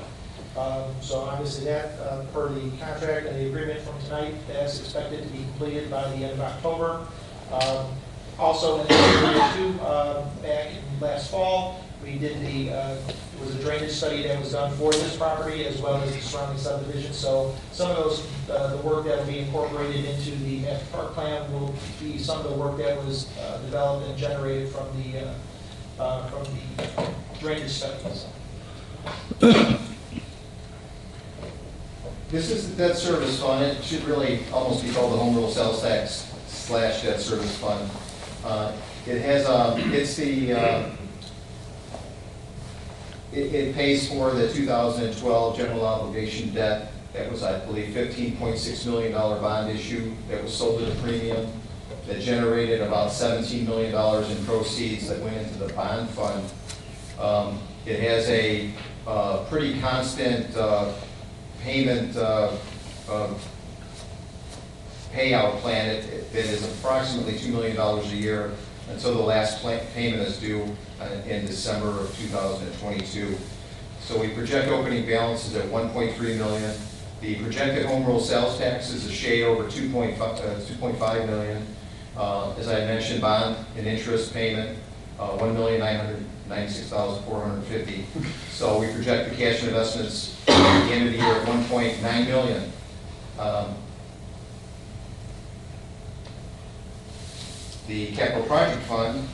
Q: So obviously that, per the contract and the agreement from tonight, that's expected to be completed by the end of October. Also in the area too, back in last fall, we did it was a drainage study that was done for this property as well as the surrounding subdivision. So some of those, the work that will be incorporated into the master park plan will be some of the work that was developed and generated from the drainage studies.
I: This is the debt service fund. It should really almost be called the home rule sales tax / debt service fund. It has it pays for the 2012 general obligation debt. That was, I believe, $15.6 million bond issue that was sold at a premium that generated about $17 million in proceeds that went into the bond fund. It has a pretty constant payment payout plan that is approximately $2 million a year until the last payment is due in December of 2022. So we project opening balances at $1.3 million. The projected home rule sales tax is a shade over $2.5 million. As I mentioned, bond and interest payment, $1,996,450. So we project the cash and investments at the end of the year at $1.9 million. The capital project fund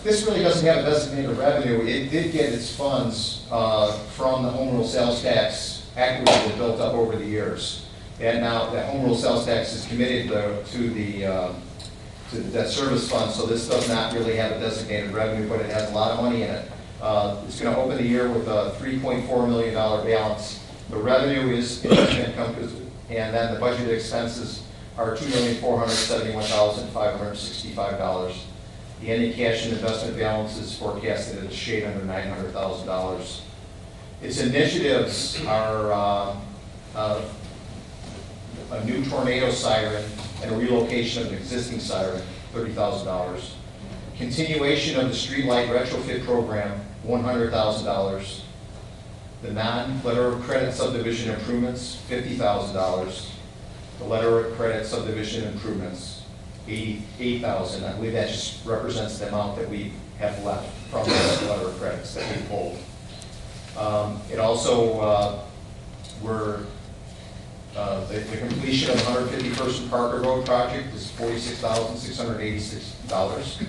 I: this really doesn't have a designated revenue. It did get its funds from the home rule sales tax equity that built up over the years. And now that home rule sales tax is committed to the debt service fund, so this does not really have a designated revenue, but it has a lot of money in it. It's going to open the year with a $3.4 million balance. The revenue is interest income, and then the budgeted expenses are $2,471,565. The ending cash and investment balance is forecasted at a shade under $900,000. Its initiatives are a new tornado siren and a relocation of an existing siren, $30,000. Continuation of the streetlight retrofit program, $100,000. The non-letter of credit subdivision improvements, $50,000. The letter of credit subdivision improvements, $88,000. I believe that just represents the amount that we have left from the letter of credits that we pulled. It also, the completion of the 151st and Parker Road project is $46,686.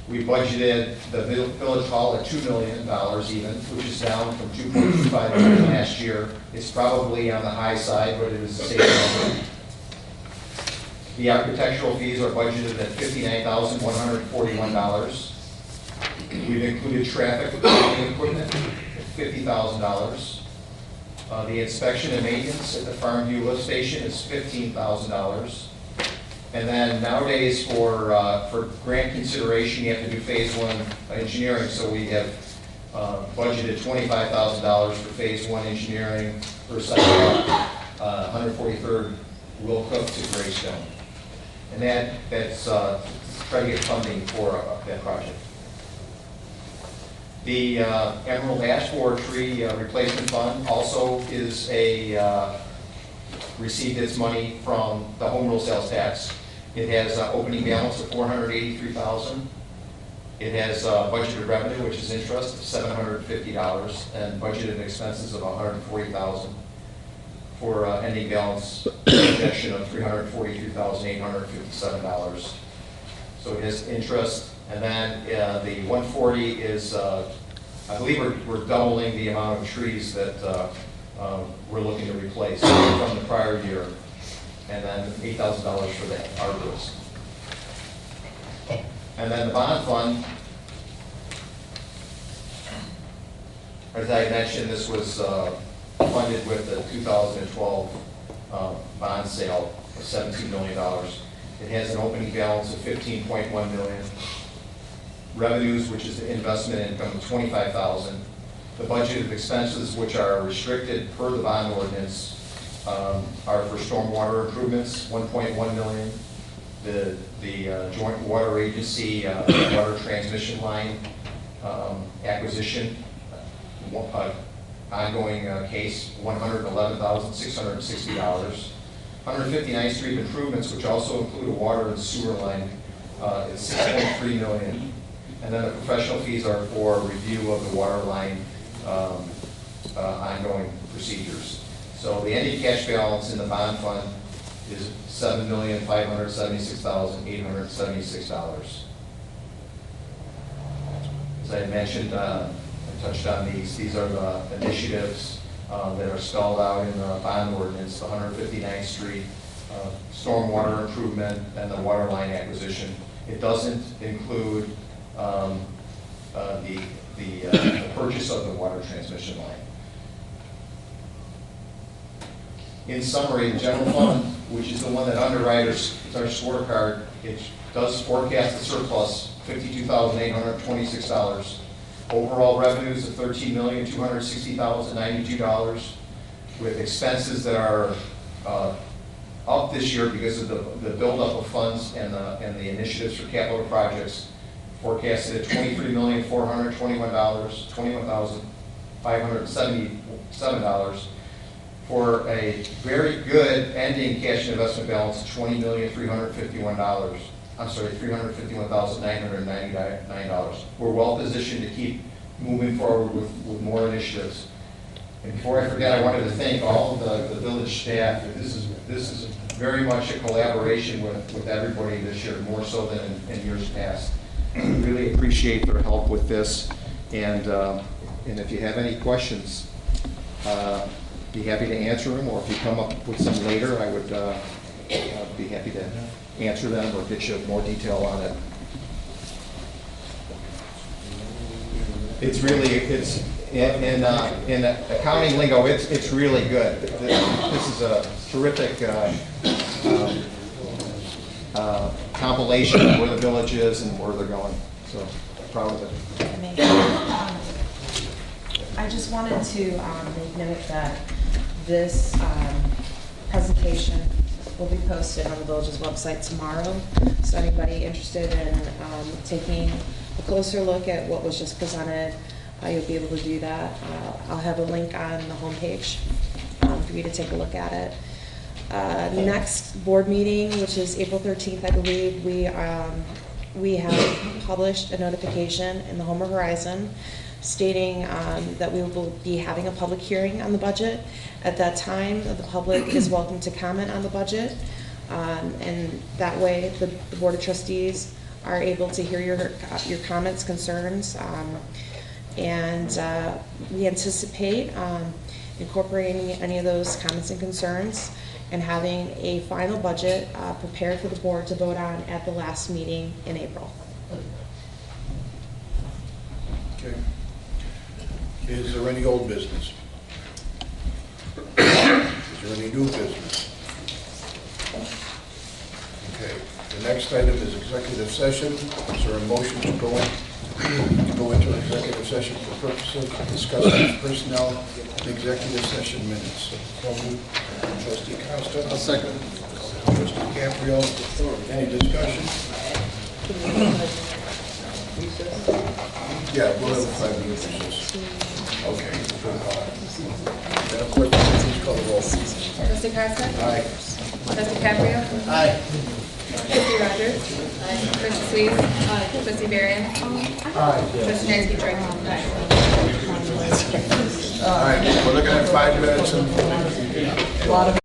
I: We budgeted the village hall at $2 million even, which is down from $2.25 million last year. It's probably on the high side, but it is a safe number. The architectural fees are budgeted at $59,141. We've included traffic equipment at $50,000. The inspection and maintenance at the Farmview lift station is $15,000. And then nowadays for grant consideration, you have to do phase one engineering. So we have budgeted $25,000 for phase one engineering for sidewalk, 143rd Will Cook to Greystone. And that's try to get funding for that project. The Emerald Ash Borer Tree Replacement Fund also is received its money from the home rule sales tax. It has an opening balance of $483,000. It has budgeted revenue, which is interest, of $750, and budgeted expenses of $140,000 for ending balance projection of $343,857. So it has interest, and then the 140 is, I believe we're doubling the amount of trees that we're looking to replace from the prior year, and then $8,000 for the arborist. And then the bond fund, as I mentioned, this was funded with the 2012 bond sale of $17 million. It has an opening balance of $15.1 million. Revenues, which is investment income, of $25,000. The budgeted expenses, which are restricted per the bond ordinance, are for stormwater improvements, $1.1 million. The joint water agency water transmission line acquisition, ongoing case, $111,660. 159th Street improvements, which also include a water and sewer line, is $6.3 million. And then the professional fees are for review of the water line ongoing procedures. So the ending cash balance in the bond fund is $7,576,876. As I mentioned, I touched on these. These are the initiatives that are spelled out in the bond ordinance, the 159th Street stormwater improvement and the water line acquisition. It doesn't include the purchase of the water transmission line. In summary, the general fund, which is the one that underwriters, it's our scorecard, it does forecast a surplus, $52,826. overall revenues of $13,260,092, with expenses that are up this year because of the buildup of funds and the initiatives for capital projects, forecasted at $23,421,577, for a very good ending cash and investment balance of $20,351. I'm sorry, $351,999. We're well positioned to keep moving forward with more initiatives. And before I forget, I wanted to thank all of the village staff. This is very much a collaboration with everybody this year, more so than in years past. Really appreciate their help with this. And if you have any questions, be happy to answer them, or if you come up with some later, I would be happy to answer them or get you more detail on it. It's in accounting lingo, it's really good. This is a terrific compilation of where the village is and where they're going. So proud of it.
P: I just wanted to make note that this presentation will be posted on the village's website tomorrow. So anybody interested in taking a closer look at what was just presented, you'll be able to do that. I'll have a link on the homepage for you to take a look at it. Next board meeting, which is April 13th, I believe, we have published a notification in the Homer Horizon stating that we will be having a public hearing on the budget. At that time, the public is welcome to comment on the budget, and that way the Board of Trustees are able to hear your comments, concerns, and we anticipate incorporating any of those comments and concerns and having a final budget prepared for the board to vote on at the last meeting in April.
A: Okay. Is there any old business? Is there any new business? Okay. The next item is executive session. Is there a motion to go into executive session for purposes of discussing personnel and executive session minutes? So moved. Trustee Costa. A second. Trustee Caprio. Any discussion? Yeah, we'll have a 5-minute recess. Okay. Then, of course, please call the roll.
F: Trustee Costa?
A: Aye.
F: Trustee Caprio?
A: Aye.
F: Trustee Rogers? Aye. Trustee Sweet? Aye. Trustee Varian?
A: Aye.
F: Trustee Nancy
A: All right, we're looking at 5 minutes and